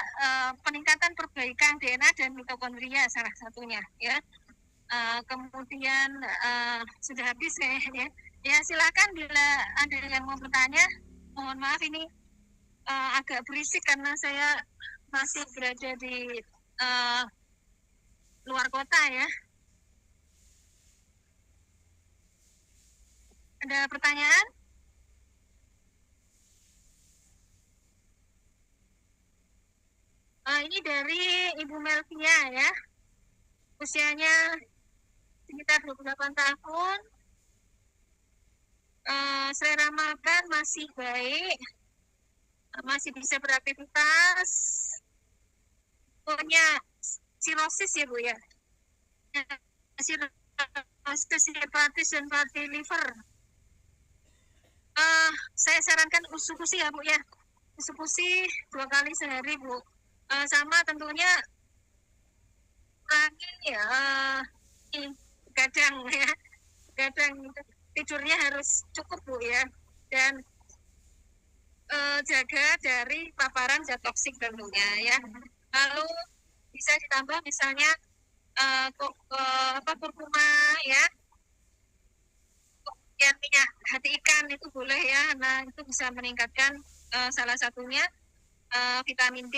peningkatan perbaikan DNA dan mitokondria salah satunya, ya. Kemudian sudah habis ya. Ya, silakan bila ada yang mau bertanya. Mohon maaf ini agak berisik karena saya masih berada di luar kota, ya. Ada pertanyaan? Ini dari Ibu Melvia, ya. Usianya sekitar 28 tahun. Selera makan masih baik, masih bisa beraktivitas, punya sirosis, ya Bu, ya. Sirosis hepatis dan fatty liver. Saya sarankan usukusi, ya Bu, ya. Usukusi 2 kali sehari, Bu. Sama tentunya kurangi ya gadang, ya. Gadang tidurnya harus cukup, Bu, ya. Dan jaga dari paparan zat toksik tentunya, ya. Lalu bisa ditambah misalnya kurkuma, ya. Ya, minyak hati ikan itu boleh, ya. Nah, itu bisa meningkatkan salah satunya vitamin D,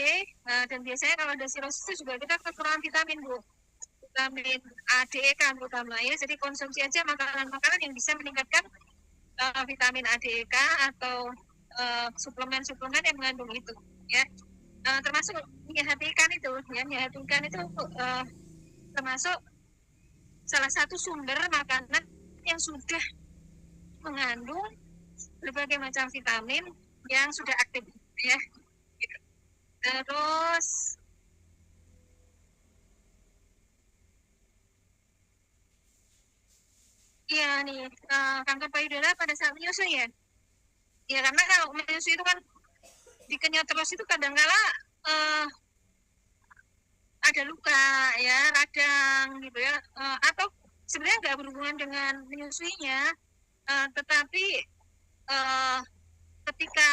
dan biasanya kalau ada sirosis itu juga kita kekurangan vitamin, Bu. Vitamin A, D, E, K terutama, ya. Jadi konsumsi aja makanan-makanan yang bisa meningkatkan vitamin A, D, E, K atau suplemen-suplemen yang mengandung itu, ya. Termasuk minyak hati ikan itu, ya. Minyak hati ikan itu termasuk salah satu sumber makanan yang sudah mengandung berbagai macam vitamin yang sudah aktif, ya. Terus iya nih, kanker payudara pada saat menyusui, ya. Ya, karena kalau menyusui itu kan dikenyot terus itu kadang-kala ada luka, ya, radang gitu, ya. Atau sebenarnya nggak berhubungan dengan menyusuinya, tetapi ketika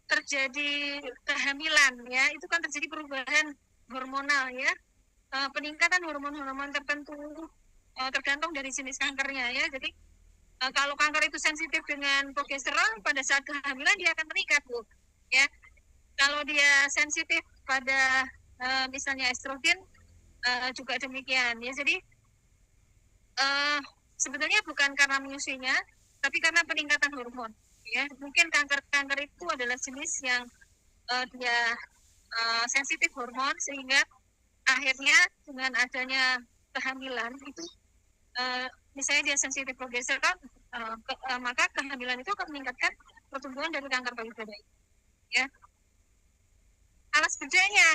terjadi kehamilan, ya, itu kan terjadi perubahan hormonal, ya, peningkatan hormon-hormon tertentu tergantung dari jenis kankernya, ya. Jadi kalau kanker itu sensitif dengan progesteron, pada saat kehamilan dia akan meningkat, Bu, ya. Kalau dia sensitif pada misalnya estrogen, juga demikian, ya. Jadi sebetulnya bukan karena menyusuinya, tapi karena peningkatan hormon, ya. Mungkin kanker itu adalah jenis yang dia sensitif hormon, sehingga akhirnya dengan adanya kehamilan itu misalnya dia sensitif progesteron, maka kehamilan itu akan meningkatkan pertumbuhan dari kanker payudara, ya. Alas bedanya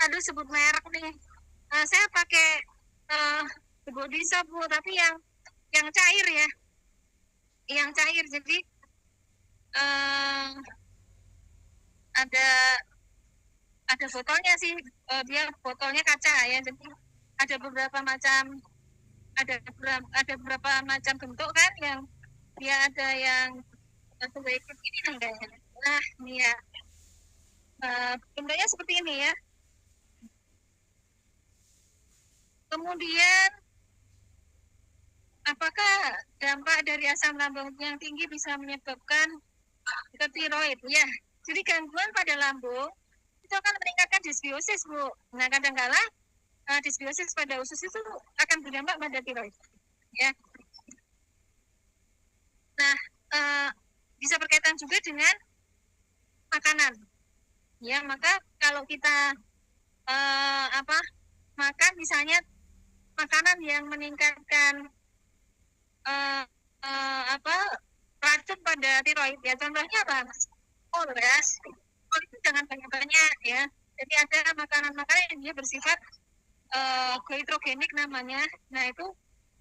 aduh, sebut merek nih, saya pakai body soap, Bu, tapi yang cair, ya, yang cair. Jadi ada botolnya sih, dia botolnya kaca, ya. Jadi ada beberapa macam bentuk kan, yang dia ada yang sebaik ini enggak, ya. Nah, ini, ya, bentuknya seperti ini, ya. Kemudian apakah dampak dari asam lambung yang tinggi bisa menyebabkan tiroid? Ya, jadi gangguan pada lambung itu akan meningkatkan disbiosis, Bu. Nah, kadang-kala disbiosis pada usus itu akan berdampak pada tiroid, ya. Nah, bisa berkaitan juga dengan makanan. Ya, maka kalau kita makan misalnya makanan yang meningkatkan racun pada tiroid, ya contohnya apa? Kol ya, kol itu jangan banyak-banyak ya. Jadi ada makanan-makanan yang dia bersifat goitrogenik namanya. Nah itu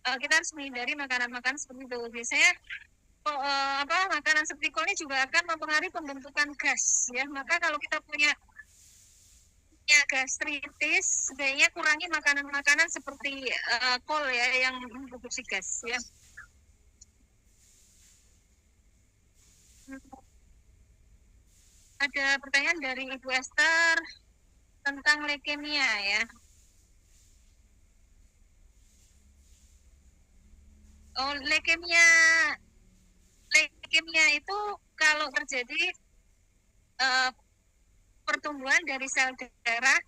kita harus menghindari makanan-makanan seperti itu. Biasanya makanan seperti kol ini juga akan mempengaruhi pembentukan gas ya. Maka kalau kita punya gastritis, sebaiknya kurangi makanan-makanan seperti kol ya yang memproduksi gas ya. Ada pertanyaan dari Ibu Esther tentang leukemia ya. Oh, leukemia itu kalau terjadi pertumbuhan dari sel darah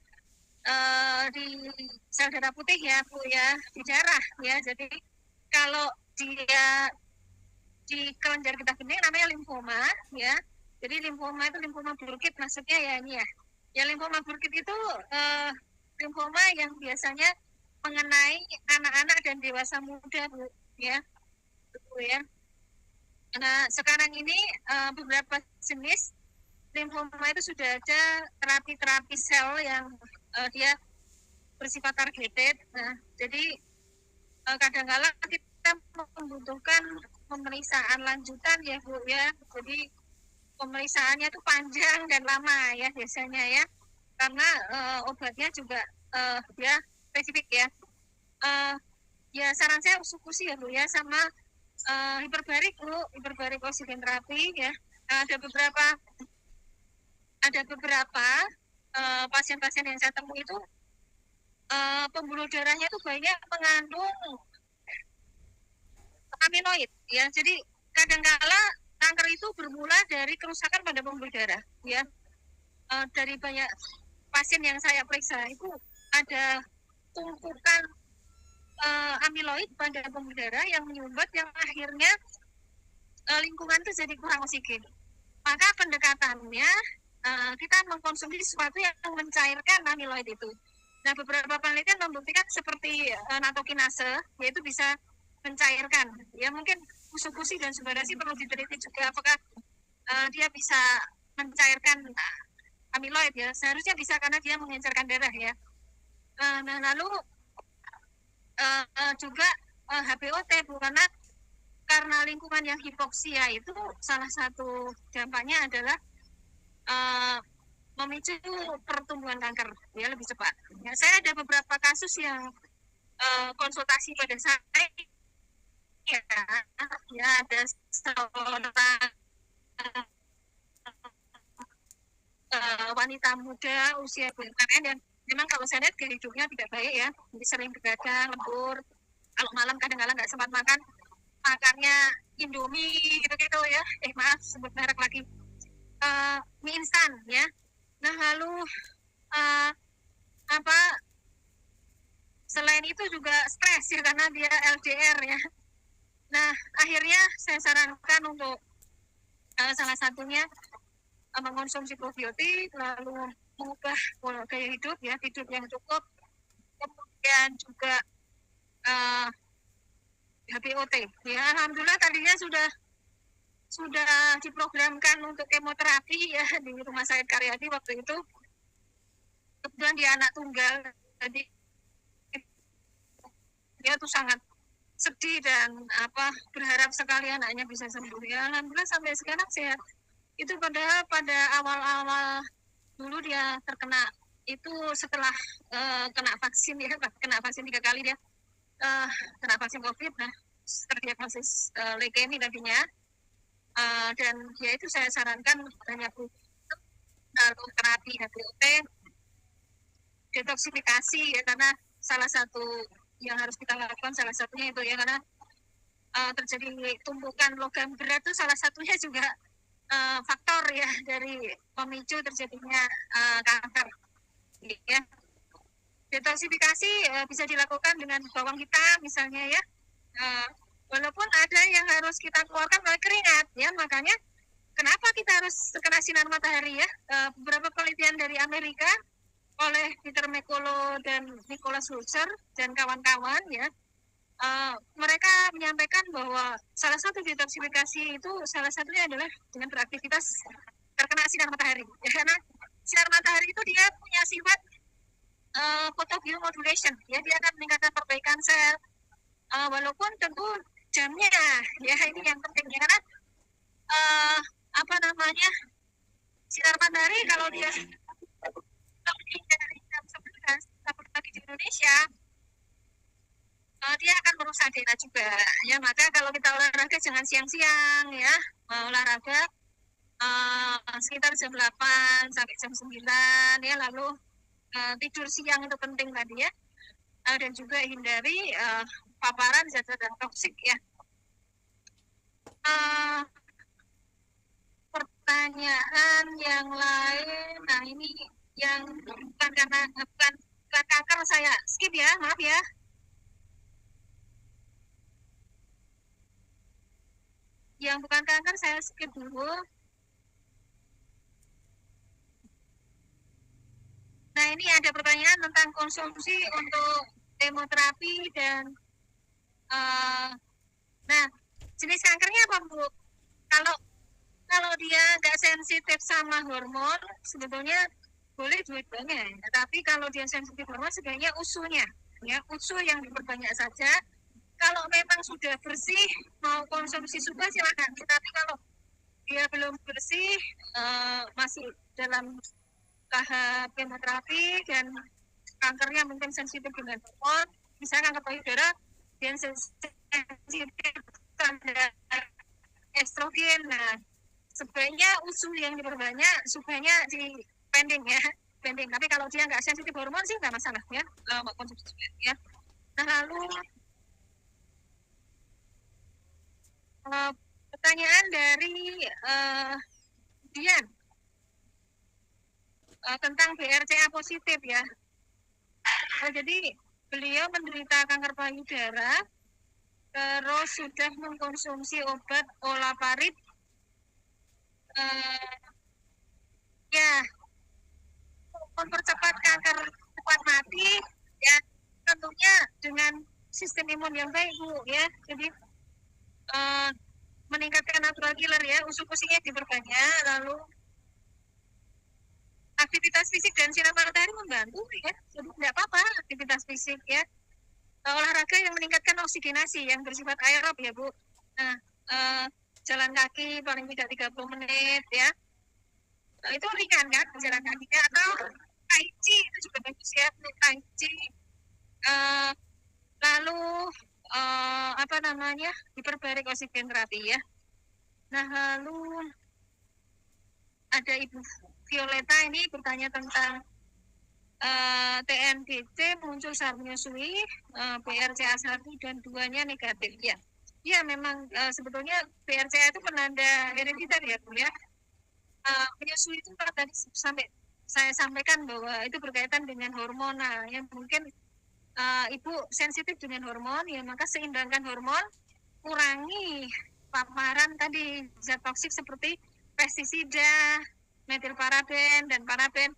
di sel darah putih ya Bu ya, di darah ya. Jadi kalau dia di kelenjar getah bening namanya limfoma ya. Jadi limfoma itu limfoma Burkitt maksudnya ya ini ya. Ya limfoma Burkitt itu limfoma yang biasanya mengenai anak-anak dan dewasa muda Bu ya. Bu ya. Nah, sekarang ini beberapa jenis limfoma itu sudah ada terapi-terapi sel yang dia bersifat targeted. Nah, jadi kadang-kala kita membutuhkan pemeriksaan lanjutan ya Bu ya. Jadi pemeriksaannya itu panjang dan lama ya biasanya ya. Karena obatnya juga ya spesifik ya. Ya saran saya usukusi ya Bu ya, sama hiperbarik Bu, hiperbarik oksigen terapi ya. Ada beberapa pasien-pasien yang saya temui itu pembuluh darahnya itu banyak mengandung amiloid ya. Jadi kadang-kala kanker itu bermula dari kerusakan pada pembuluh darah ya. Dari banyak pasien yang saya periksa itu ada tumpukan amiloid pada pembuluh darah yang menyumbat yang akhirnya lingkungan itu jadi kurang oksigen. Maka pendekatannya kita mengkonsumsi sesuatu yang mencairkan amiloid itu. Nah, beberapa penelitian membuktikan seperti natokinase, yaitu bisa mencairkan. Ya mungkin usukusi dan subadasi perlu diteliti juga apakah dia bisa mencairkan amiloid ya. Seharusnya bisa karena dia mengencerkan darah ya. Nah, lalu juga HPOT Bu, karena lingkungan yang hipoksia itu salah satu dampaknya adalah memicu pertumbuhan kanker ya lebih cepat. Ya, saya ada beberapa kasus yang konsultasi pada saya ya ada seorang wanita muda usia BMKN dan memang kalau saya lihat gaya hidupnya tidak baik ya, jadi sering begadang, lembur, kalau malam kadang-kadang nggak sempat makan, makannya Indomie gitu-gitu ya, maaf sebut merek lagi, mie instan ya. Nah lalu selain itu juga stres ya karena dia LDR ya. Nah akhirnya saya sarankan untuk salah satunya mengkonsumsi probiotik, lalu mengubah pola gaya hidup ya, hidup yang cukup, kemudian juga HPOT ya. Alhamdulillah tadinya sudah diprogramkan untuk kemoterapi ya di Rumah Sakit Karyadi waktu itu. Kemudian dia anak tunggal, jadi dia tuh sangat sedih dan berharap sekali anaknya bisa sembuh ya. Alhamdulillah sampai sekarang sehat. Itu pada awal-awal dulu dia terkena itu setelah kena vaksin ya, kena vaksin 3 kali dia kena vaksin COVID, nah terdiagnosis leukemia tadinya, dan ya itu saya sarankan banyak lalu terapi HPOT, detoksifikasi ya, karena salah satu yang harus kita lakukan salah satunya itu ya, karena terjadi tumpukan logam berat itu salah satunya juga faktor ya dari pemicu terjadinya kanker ya. Detoksifikasi bisa dilakukan dengan bawang hitam misalnya ya, walaupun ada yang harus harus kita keluarkan melalui keringat ya. Makanya kenapa kita harus kena sinar matahari ya? Beberapa penelitian dari Amerika oleh Peter McCullough dan Nicholas Husser dan kawan-kawan ya, mereka menyampaikan bahwa salah satu detoksifikasi itu salah satunya adalah dengan beraktivitas terkena sinar matahari ya, karena sinar matahari itu dia punya sifat photobiomodulation ya, dia akan meningkatkan perbaikan sel, walaupun tentu jamnya ya ini yang penting ya, karena apa namanya, sinar matahari kalau dia lebih dari jam 11 apalagi di Indonesia, dia akan merusak DNA juga ya. Maka kalau kita olahraga jangan siang-siang ya, olahraga sekitar jam 8 sampai jam 9 ya, lalu tidur siang itu penting tadi ya, dan juga hindari paparan zat-zat yang toksik ya. Pertanyaan yang lain, nah ini yang bukan karena bukan kanker saya skip ya, maaf ya. Yang bukan kanker saya skip dulu. Nah ini ada pertanyaan tentang konsumsi untuk kemoterapi dan nah jenis kankernya apa Bu? Kalau dia nggak sensitif sama hormon sebetulnya boleh dua-duanya, tapi kalau dia sensitif hormon sebaiknya usunya ya, usus yang diperbanyak saja. Kalau memang sudah bersih mau konsumsi suga silakan, tapi kalau dia belum bersih masih dalam tahap kemoterapi dan kankernya mungkin sensitif dengan hormon, misalnya kanker payudara yang sensitif terhadap estrogen, nah sebaiknya usus yang diperbanyak, suganya di pending ya, pending. Tapi kalau dia nggak sensitif hormon sih nggak masalah ya, mau konsumsi juga ya. Nah lalu pertanyaan dari Dian tentang BRCA positif ya. Jadi beliau menderita kanker payudara, terus sudah mengkonsumsi obat olaparib, ya mempercepat kanker cepat mati ya, tentunya dengan sistem imun yang baik Bu ya. Jadi meningkatkan natural killer ya, usus-usingnya diperbanyak, lalu aktivitas fisik dan sinar matahari membantu ya, jadi tidak apa-apa aktivitas fisik ya, olahraga yang meningkatkan oksigenasi yang bersifat aerob ya Bu. Nah jalan kaki paling tidak 30 menit ya, itu ringan kan jalan kakinya, atau tai chi itu juga bagus ya, tai chi. Lalu apa namanya, hiperbarik oksigen terapi ya. Nah lalu ada Ibu Violeta ini bertanya tentang TNBC muncul saat menyusui, BRCA 1 dan 2-nya negatif ya. Ya memang sebetulnya BRCA itu penanda herediter ya Bu ya. Menyusui itu tadi sampai saya sampaikan bahwa itu berkaitan dengan hormonal yang mungkin ibu sensitif dengan hormon ya, maka seimbangkan hormon, kurangi paparan tadi zat toksik seperti pestisida, metilparaben dan paraben.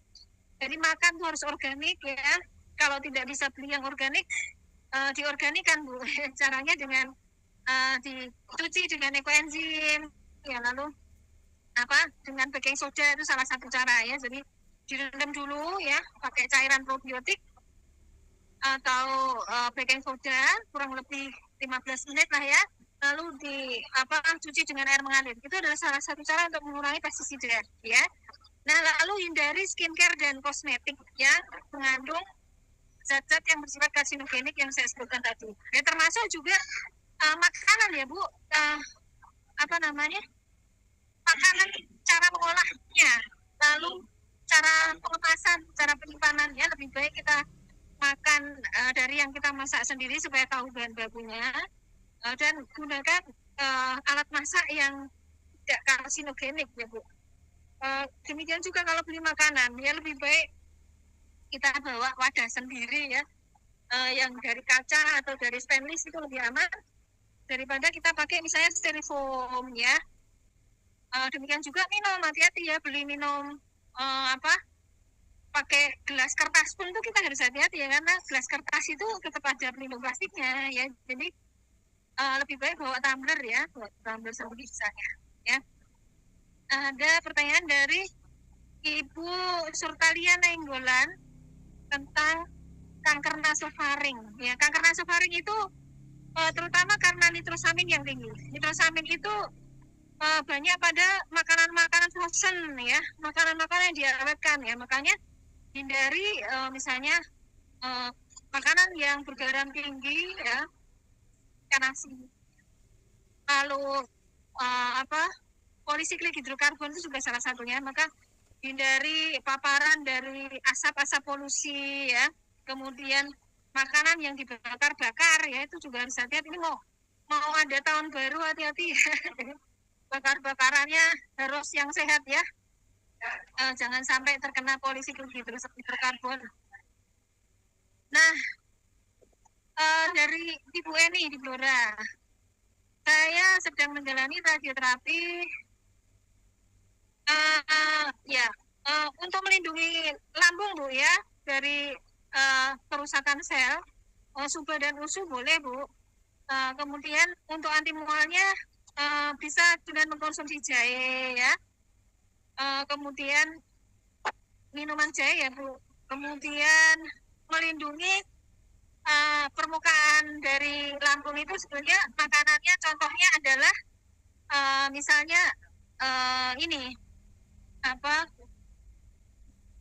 Jadi makan tuh harus organik ya. Kalau tidak bisa beli yang organik, diorganikan Bu. Caranya dengan dicuci dengan ekoenzim ya, lalu dengan baking soda itu salah satu cara ya. Jadi direndam dulu ya pakai cairan probiotik atau baking soda kurang lebih 15 menit lah ya, lalu cuci dengan air mengalir. Itu adalah salah satu cara untuk mengurangi pestisida ya. Nah lalu hindari skincare dan kosmetik ya mengandung zat-zat yang bersifat karsinogenik yang saya sebutkan tadi ya, termasuk juga makanan ya Bu, makanan, cara mengolahnya, lalu cara pengemasan, cara penyimpanannya, lebih baik kita makan dari yang kita masak sendiri supaya tahu bahan bakunya, dan gunakan alat masak yang tidak karsinogenik ya Bu. Demikian juga kalau beli makanan ya lebih baik kita bawa wadah sendiri ya, yang dari kaca atau dari stainless itu lebih aman. daripada kita pakai misalnya styrofoam ya. Demikian juga minum, hati-hati ya beli minum pakai gelas kertas pun itu kita harus hati-hati ya, karena gelas kertas itu tetap ada pelindung plastiknya ya. Jadi lebih baik bawa tumbler ya, bawa tumbler sendiri misalnya ya. Ada pertanyaan dari Ibu Surtalia Nainggolan tentang kanker nasofaring ya. Kanker nasofaring itu terutama karena nitrosamin yang tinggi. Nitrosamin itu banyak pada makanan-makanan frozen ya, makanan-makanan yang diawetkan ya. Makanya hindari misalnya makanan yang bergaram tinggi ya, ikan asin. Lalu polisiklik hidrokarbon itu juga salah satunya. Maka hindari paparan dari asap-asap polusi ya. Kemudian makanan yang dibakar-bakar ya, itu juga harus hati-hati. Ini mau ada tahun baru, hati-hati ya. Bakar-bakarannya harus yang sehat ya. Jangan sampai terkena polisiklik hidrokarbon. Nah, dari Ibu Eni di Blora, saya sedang menjalani radioterapi untuk melindungi lambung Bu ya dari kerusakan sel. Suba dan usu boleh Bu. Kemudian untuk antimualnya bisa dengan mengkonsumsi jahe ya. Kemudian minuman jahe ya Bu. Kemudian melindungi permukaan dari lambung itu sebenarnya makanannya contohnya adalah misalnya ini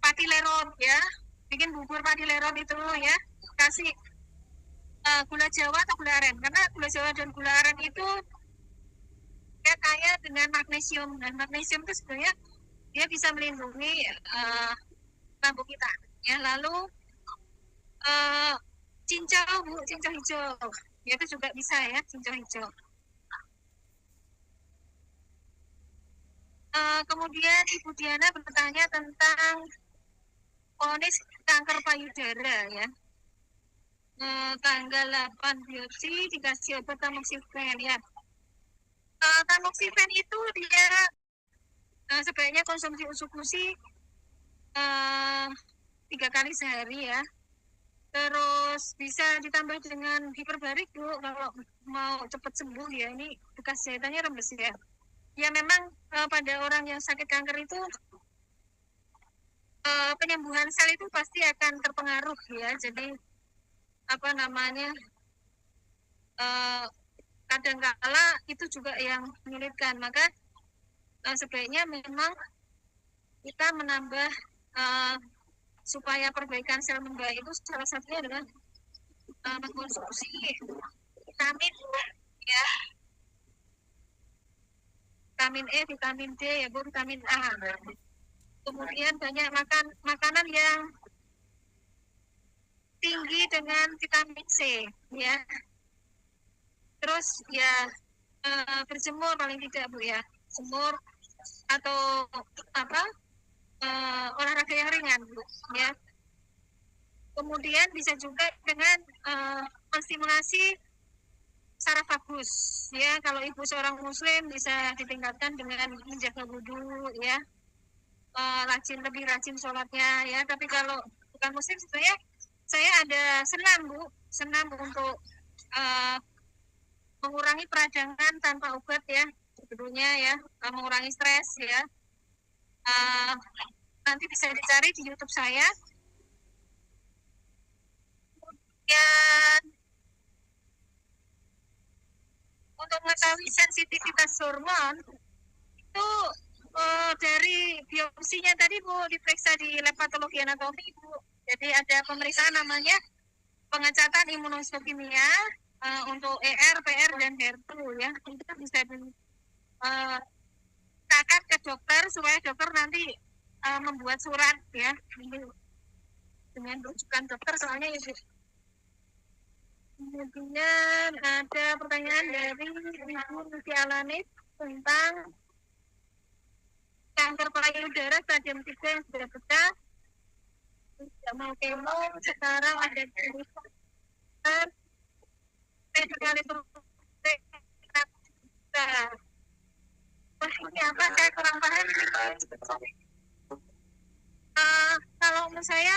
patilerot ya, bikin bubur patilerot itu ya, kasih gula Jawa atau gula aren, karena gula Jawa dan gula aren itu kaya dengan magnesium, dan magnesium itu sebenarnya dia bisa melindungi lambung kita ya. Lalu cincau Bu, cincau hijau ya, itu juga bisa ya, cincau hijau. Kemudian Ibu Diana bertanya tentang vonis kanker payudara ya. Tanggal 8 biopsi dikasih obat tamoxifen ya. Tamoxifen itu dia sebaiknya konsumsi usukusi 3 kali sehari ya. Terus bisa ditambah dengan hiperbarik Bu kalau mau cepat sembuh ya. Ini bekas jahitannya rembes ya. Ya memang pada orang yang sakit kanker itu penyembuhan sel itu pasti akan terpengaruh ya. Jadi kadang-kala itu juga yang menyulitkan. Maka sebaiknya memang kita menambah supaya perbaikan sel membaik itu salah satunya adalah mengkonsumsi vitamin ya, vitamin E, vitamin D ya Bu, vitamin A. Kemudian banyak makan makanan yang tinggi dengan vitamin C ya. Terus ya berjemur paling tidak Bu ya, semur atau olahraga yang ringan Bu ya. Kemudian bisa juga dengan menstimulasi saraf vagus ya. Kalau ibu seorang muslim bisa ditingkatkan dengan menjaga wudhu ya, lebih rajin sholatnya ya. Tapi kalau bukan muslim sebenarnya saya ada senam untuk mengurangi peradangan tanpa obat ya, sebetulnya ya, mengurangi stres ya. Nanti bisa dicari di YouTube saya. Kemudian untuk mengetahui sensitivitas hormon itu dari biopsinya tadi Bu, diperiksa di lab patologi anatomi Bu. Jadi ada pemeriksaan namanya pengecatan imunohistokimia untuk ER, PR, dan HER2 ya. Itu bisa ditakat ke dokter supaya dokter nanti membuat surat ya dengan rujukan dokter soalnya ya. Kemudian ada pertanyaan dari Ibu Lucy Alanis tentang kanker payudara stadium 3 yang sudah pecah, tidak mau kemo, sekarang ada sekali apa? Saya kurang paham. Kalau menurut saya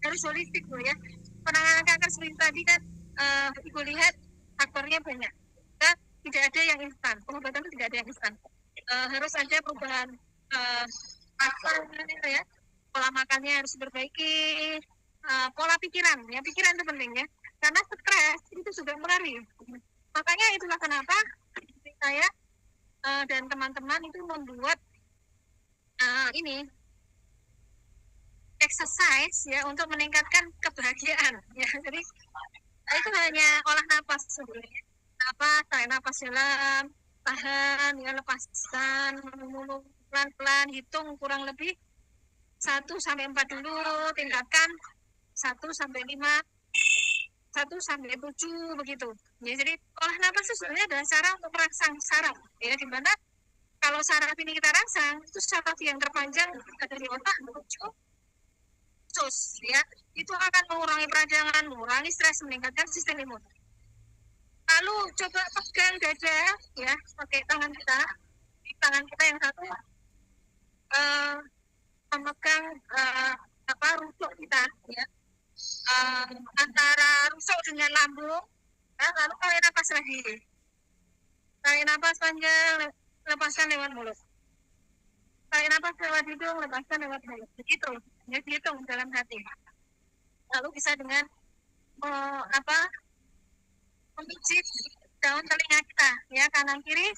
harus holistik Bu ya. Penanganan kanker seperti tadi kan Ibu lihat faktornya banyak. Tidak ada yang instan. Pengobatan itu tidak ada yang instan. Harus ada perubahan ya. Pola makannya harus diperbaiki, pola pikiran ya, pikiran itu penting ya, karena stres itu juga mengaruhi. Makanya itulah kenapa saya dan teman-teman itu membuat ini exercise ya untuk meningkatkan kebahagiaan ya. Jadi itu hanya olah napas sebenarnya, tarik napas dalam, tahan ya, lepaskan, pelan-pelan, hitung kurang lebih 1-4 dulu, tingkatkan 1-5, 1-7 begitu. Ya, jadi olah napas itu sebenarnya adalah cara untuk merangsang saraf ya, di mana kalau saraf ini kita rangsang, itu saraf yang terpanjang dari otak menuju usus ya, itu akan mengurangi peradangan, mengurangi stres, meningkatkan sistem imun. Lalu coba pegang dada ya, pakai tangan kita yang satu memegang rusuk kita ya, antara rusuk dengan lambung ya, lalu tarik napas lagi, tarik napas panjang, lepaskan lewat mulut, tarik napas lewat hidung, lepaskan lewat mulut, begitu ya, dihitung dalam hati. Lalu bisa dengan memijit daun telinga kita ya, kanan kiri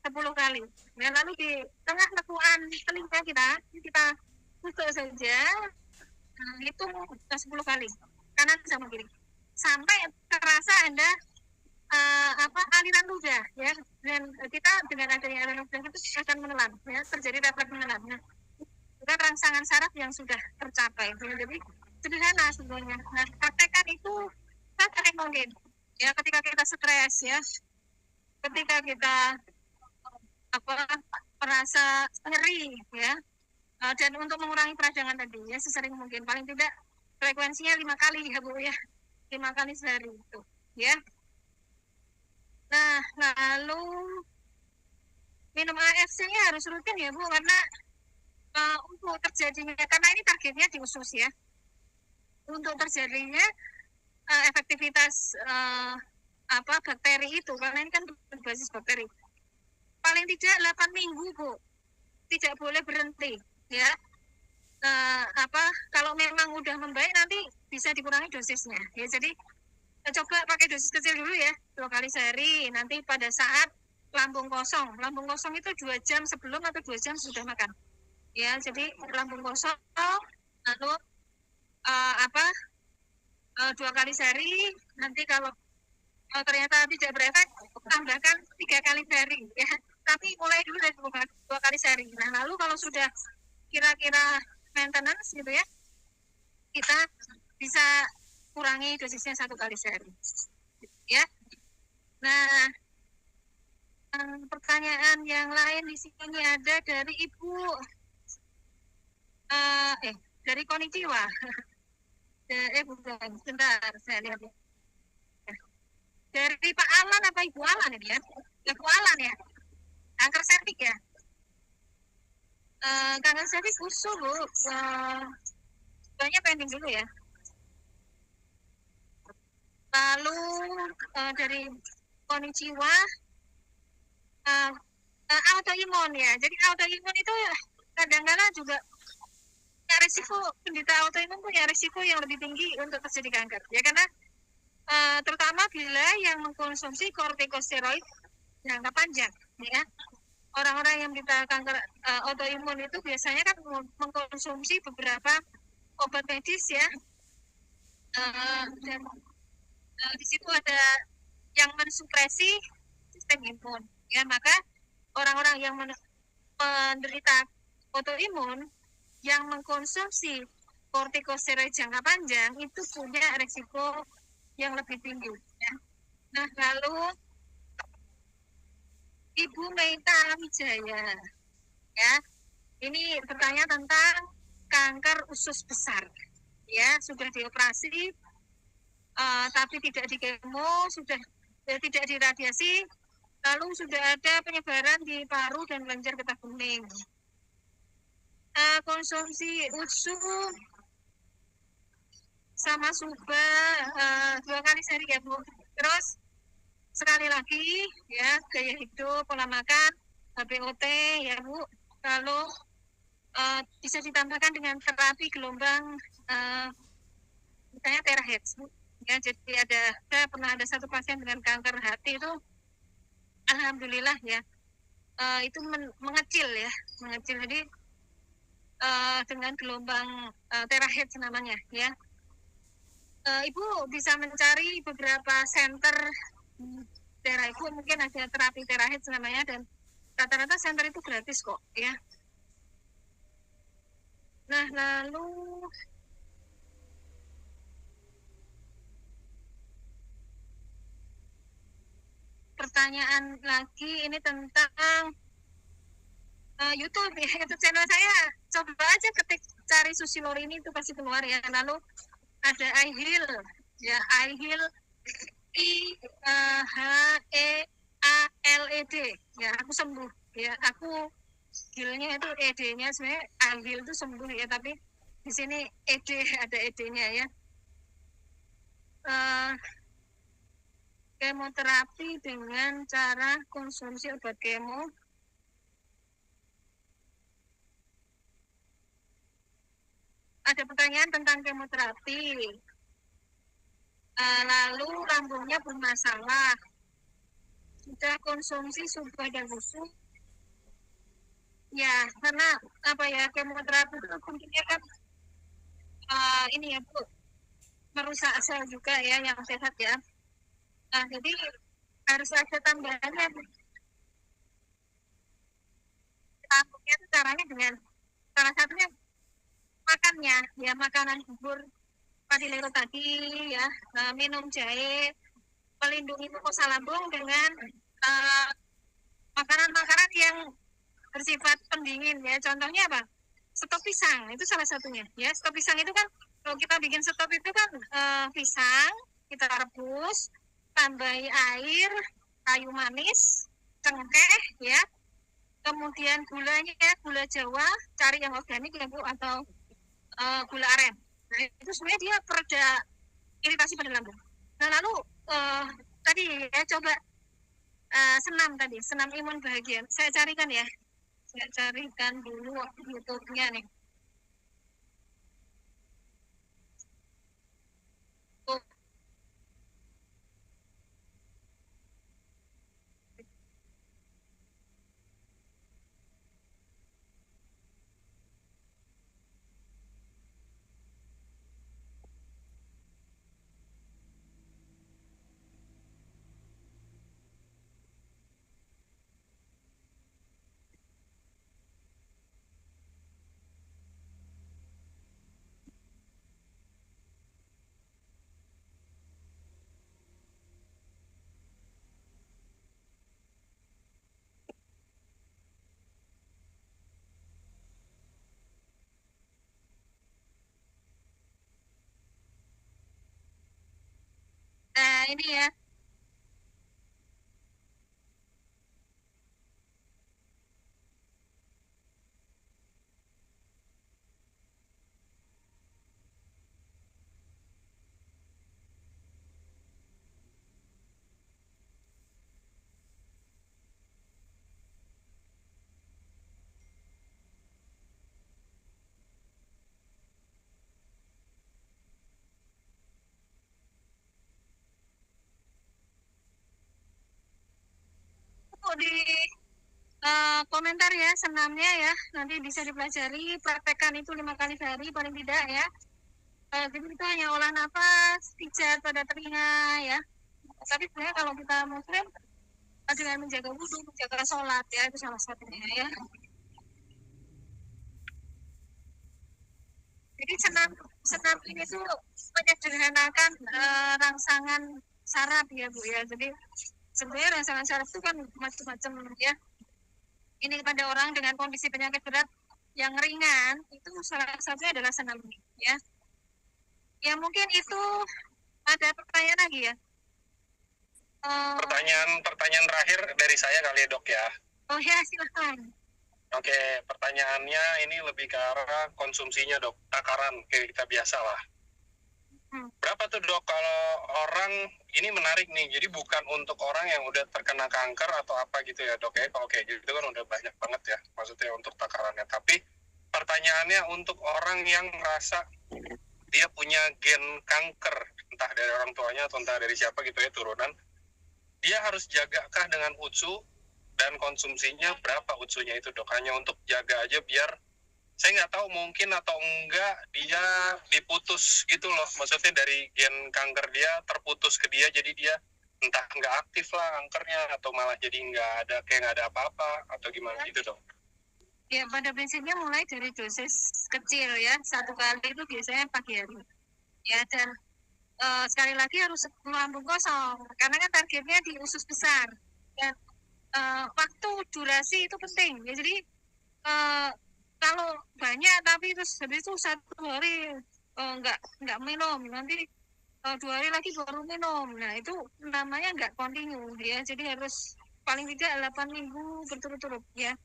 10 kali ya, lalu di tengah lekuan telinga kita tusuk saja, hitung 10 kali kanan sama kiri sampai terasa ada aliran ludah ya, dan kita dengan adanya aliran ludah itu akan menelan ya, terjadi refleks menelan. Nah, itu rangsangan saraf yang sudah tercapai. Jadi sederhana sebenarnya. Nah, praktekkan itu sangat rekomen ya, ketika kita stres ya, ketika kita merasa nyeri ya, dan untuk mengurangi peradangan tadi ya, sesering mungkin, paling tidak frekuensinya 5 kali ya Bu ya, 5 kali sehari itu ya. Nah, lalu minum AFC-nya harus rutin ya Bu, karena untuk terjadinya, karena ini targetnya di usus ya, untuk terjadinya efektivitas bakteri itu, karena ini kan berbasis bakteri, paling tidak 8 minggu Bu, tidak boleh berhenti ya. Kalau memang udah membaik nanti bisa dikurangi dosisnya ya, jadi coba pakai dosis kecil dulu ya, 2 kali sehari. Nanti pada saat lambung kosong itu 2 jam sebelum atau 2 jam sudah makan ya, jadi lambung kosong, lalu 2 kali sehari. Nanti kalau ternyata tidak berefek, tambahkan 3 kali sehari ya, tapi mulai dulu dari 2 kali sehari. Nah, lalu kalau sudah kira-kira maintenance gitu ya, kita bisa kurangi dosisnya 1 kali sehari ya. Nah, pertanyaan yang lain di sini ada dari Ibu dari Konnichiwa. Bukan, sebentar saya lihat ya. Dari Pak Alan apa Ibu Alan ini ya? Ibu Alan ya, kanker serviks ya. Kanker serviks usul Bu, banyak pending dulu ya. Lalu dari Konnichiwa, autoimun ya. Jadi autoimun itu kadang-kadang juga resiko penderita autoimun punya resiko yang lebih tinggi untuk terjadi kanker ya, karena terutama bila yang mengkonsumsi kortikosteroid jangka panjang ya. Orang-orang yang menderita kanker autoimun itu biasanya kan mengkonsumsi beberapa obat medis ya, dan di situ ada yang mensupresi sistem imun ya, maka orang-orang yang menderita autoimun yang mengkonsumsi kortikosteroid jangka panjang itu punya resiko yang lebih tinggi ya. Nah, lalu Ibu Meita Wijaya ya, ini bertanya tentang kanker usus besar ya, sudah dioperasi tapi tidak di kemo, sudah tidak diradiasi, Lalu sudah ada penyebaran di paru dan kelenjar getah bening. Konsumsi usus sama suba 2 kali sehari ya Bu. Terus sekali lagi ya, gaya hidup, pola makan, HBOT ya Bu. Lalu bisa ditambahkan dengan terapi gelombang misalnya terahertz Bu. Ya, jadi saya pernah ada satu pasien dengan kanker hati itu, alhamdulillah ya, itu mengecil ya, mengecil. Jadi dengan gelombang terahertz namanya ya. Ibu bisa mencari beberapa center daerah Ibu, mungkin ada terapi terahertz namanya, dan rata-rata center itu gratis kok ya. Nah, lalu pertanyaan lagi ini tentang YouTube ya, YouTube channel saya. Coba aja ketik cari Susi Lorini itu pasti keluar ya. Lalu ada I Heal ya, I Heal HEALED ya, aku sembuh ya. Aku healnya itu ED-nya sebenarnya I Heal itu sembuh ya, tapi di sini ED, ada ED-nya ya. Kemoterapi dengan cara konsumsi obat kemo. Ada pertanyaan tentang kemoterapi. Lalu lambungnya bermasalah. Sudah konsumsi suba dan busuk. Ya, karena apa ya, kemoterapi itu fungsinya kan ini ya Bu, merusak sel juga ya yang sehat ya. Jadi harus ada tambahannya. Lambungnya itu caranya dengan salah satunya makannya ya, makanan bubur padi lero tadi ya, minum jahe, melindungi mukosa lambung dengan makanan-makanan yang bersifat pendingin ya. Contohnya apa? Stok pisang itu salah satunya ya. Stok pisang itu kan, kalau kita bikin stok itu kan pisang kita rebus, tambahi air, kayu manis, cengkeh ya. Kemudian gulanya ya, gula Jawa, cari yang organik ya Bu, atau gula aren. Nah, itu sebenarnya dia pereda iritasi pada lambung. Nah, lalu tadi ya, coba senam tadi, senam imun bahagia. Saya carikan ya. Saya carikan dulu YouTube-nya nih. Oh, nah ini ya. Oh, di komentar ya senamnya ya, nanti bisa dipelajari, praktekkan itu 5 kali sehari paling tidak ya. Jadi itu hanya olah nafas, pijat pada telinga ya. Tapi sebenarnya kalau kita muslim dengan menjaga wudhu, menjaga sholat ya, itu salah satunya ya. Jadi senam senam ini tuh menyederhanakan rangsangan saraf ya Bu ya. Jadi sebenarnya rangsangan saraf itu kan macam-macam ya. Ini pada orang dengan kondisi penyakit berat yang ringan itu salah satunya adalah senam ini ya. Ya mungkin itu, ada pertanyaan lagi ya. Pertanyaan terakhir dari saya kali ya, Dok ya. Oh ya, silakan. Oke, pertanyaannya ini lebih ke arah konsumsinya, Dok. Takaran kayak kita biasa lah. Berapa tuh, Dok, kalau orang, ini menarik nih, jadi bukan untuk orang yang udah terkena kanker atau apa gitu ya, Dok ya. Kalau kayak gitu kan udah banyak banget ya, maksudnya untuk takarannya. Tapi pertanyaannya untuk orang yang merasa dia punya gen kanker, entah dari orang tuanya atau entah dari siapa gitu ya, turunan, dia harus jagakah dengan UTSU dan konsumsinya berapa UTSU-nya itu, Dok? Hanya untuk jaga aja biar, saya nggak tahu mungkin atau enggak dia diputus gitu loh, maksudnya dari gen kanker dia terputus ke dia, jadi dia entah nggak aktif lah kankernya atau malah jadi kayak nggak ada apa-apa atau gimana gitu, Dok. Ya, pada prinsipnya mulai dari dosis kecil ya, 1 kali itu biasanya pagi hari. Ya, dan sekali lagi harus melambung kosong, karena kan targetnya di usus besar. Dan waktu durasi itu penting. Ya, jadi kalau banyak tapi terus habis itu 1 hari nggak minum, nanti 2 hari lagi baru minum. Nah, itu namanya nggak continue ya. Jadi harus paling tidak 8 minggu berturut-turut ya.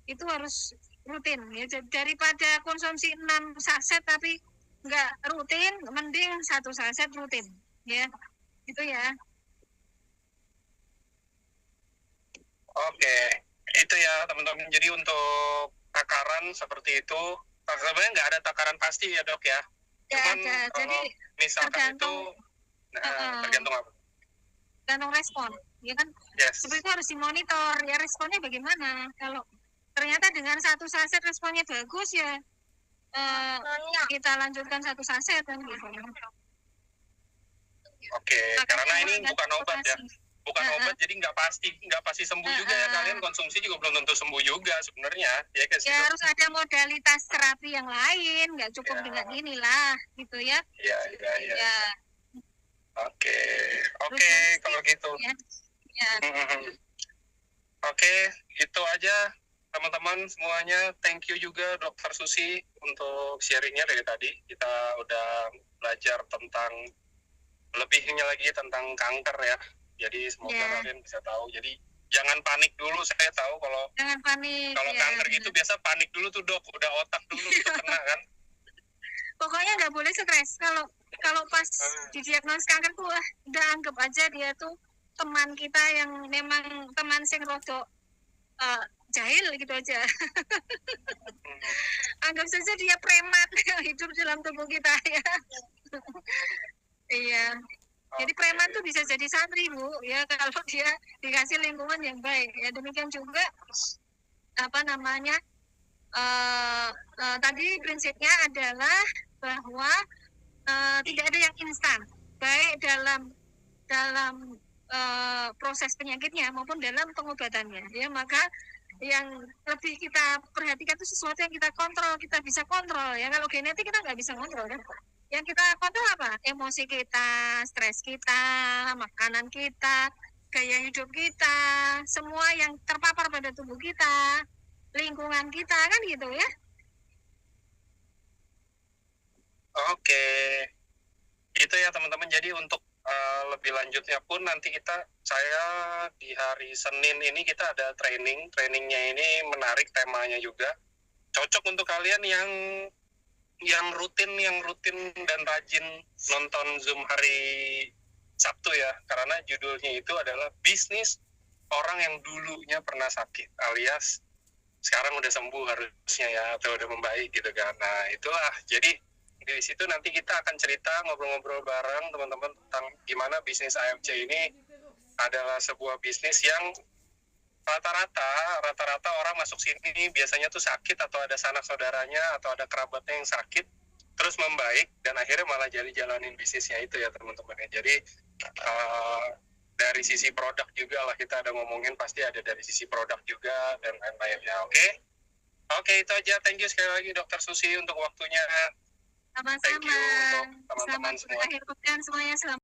Itu harus rutin ya, daripada konsumsi 6 saset tapi nggak rutin, mending 1 saset rutin ya, gitu ya. Oke, itu ya teman-teman. Jadi untuk takaran seperti itu, sebenarnya nggak ada takaran pasti ya, Dok ya. Cuman ada. kalau Jadi misalkan itu tergantung apa? Tergantung respon ya kan. Yes. Seperti itu harus dimonitor ya, responnya bagaimana. Kalau ternyata dengan 1 saset responnya bagus ya, kita lanjutkan 1 saset kan gitu. Oke, karena ini bukan obat ya, bukan obat, jadi nggak pasti sembuh juga ya. Kalian konsumsi juga belum tentu sembuh juga sebenarnya ya guys. Ya harus ada modalitas terapi yang lain, nggak cukup dengan inilah gitu ya. Iya. Oke, kalau gitu. Ya. Oke, itu aja teman-teman semuanya. Thank you juga Dokter Susi untuk sharingnya dari tadi. Kita udah belajar tentang lebihnya lagi tentang kanker ya. Jadi semoga kalian bisa tahu. Jadi jangan panik dulu. Saya tahu kalau kanker gitu biasa panik dulu tuh, Dok. Udah otak dulu itu kena kan. Pokoknya nggak boleh stres. Kalau pas didiagnosis kanker tuh udah anggap aja dia tuh teman kita yang memang teman sing rodok jahil gitu aja. Anggap saja dia preman hidup dalam tubuh kita ya. Iya. Jadi preman tuh bisa jadi santri, Bu, ya kalau dia dikasih lingkungan yang baik. Ya demikian juga tadi prinsipnya adalah bahwa tidak ada yang instan, baik dalam proses penyakitnya maupun dalam pengobatannya. Ya, maka yang lebih kita perhatikan itu sesuatu yang kita kontrol, kita bisa kontrol ya. Kalau genetik kita nggak bisa kontrol kan. Yang kita kontrol apa? Emosi kita, stres kita, makanan kita, gaya hidup kita, semua yang terpapar pada tubuh kita, lingkungan kita kan gitu ya. Oke, gitu ya teman-teman. Jadi untuk lebih lanjutnya pun nanti saya di hari Senin ini kita ada trainingnya ini menarik, temanya juga cocok untuk kalian yang rutin dan rajin nonton Zoom hari Sabtu ya, karena judulnya itu adalah bisnis orang yang dulunya pernah sakit, alias sekarang udah sembuh harusnya ya, atau udah membaik gitu kan. Nah itulah, jadi di situ nanti kita akan cerita, ngobrol-ngobrol bareng teman-teman tentang gimana bisnis AFC ini adalah sebuah bisnis yang rata-rata orang masuk sini biasanya tuh sakit atau ada sanak saudaranya atau ada kerabatnya yang sakit terus membaik dan akhirnya malah jadi jalanin bisnisnya itu ya teman-teman ya. Jadi dari sisi produk juga lah, kita ada ngomongin, pasti ada dari sisi produk juga dan lain-lainnya. Oke, itu aja. Thank you sekali lagi Dokter Susi untuk waktunya. Sama-sama. Thank you untuk teman-teman semua. Akhir pekan semuanya. Selamat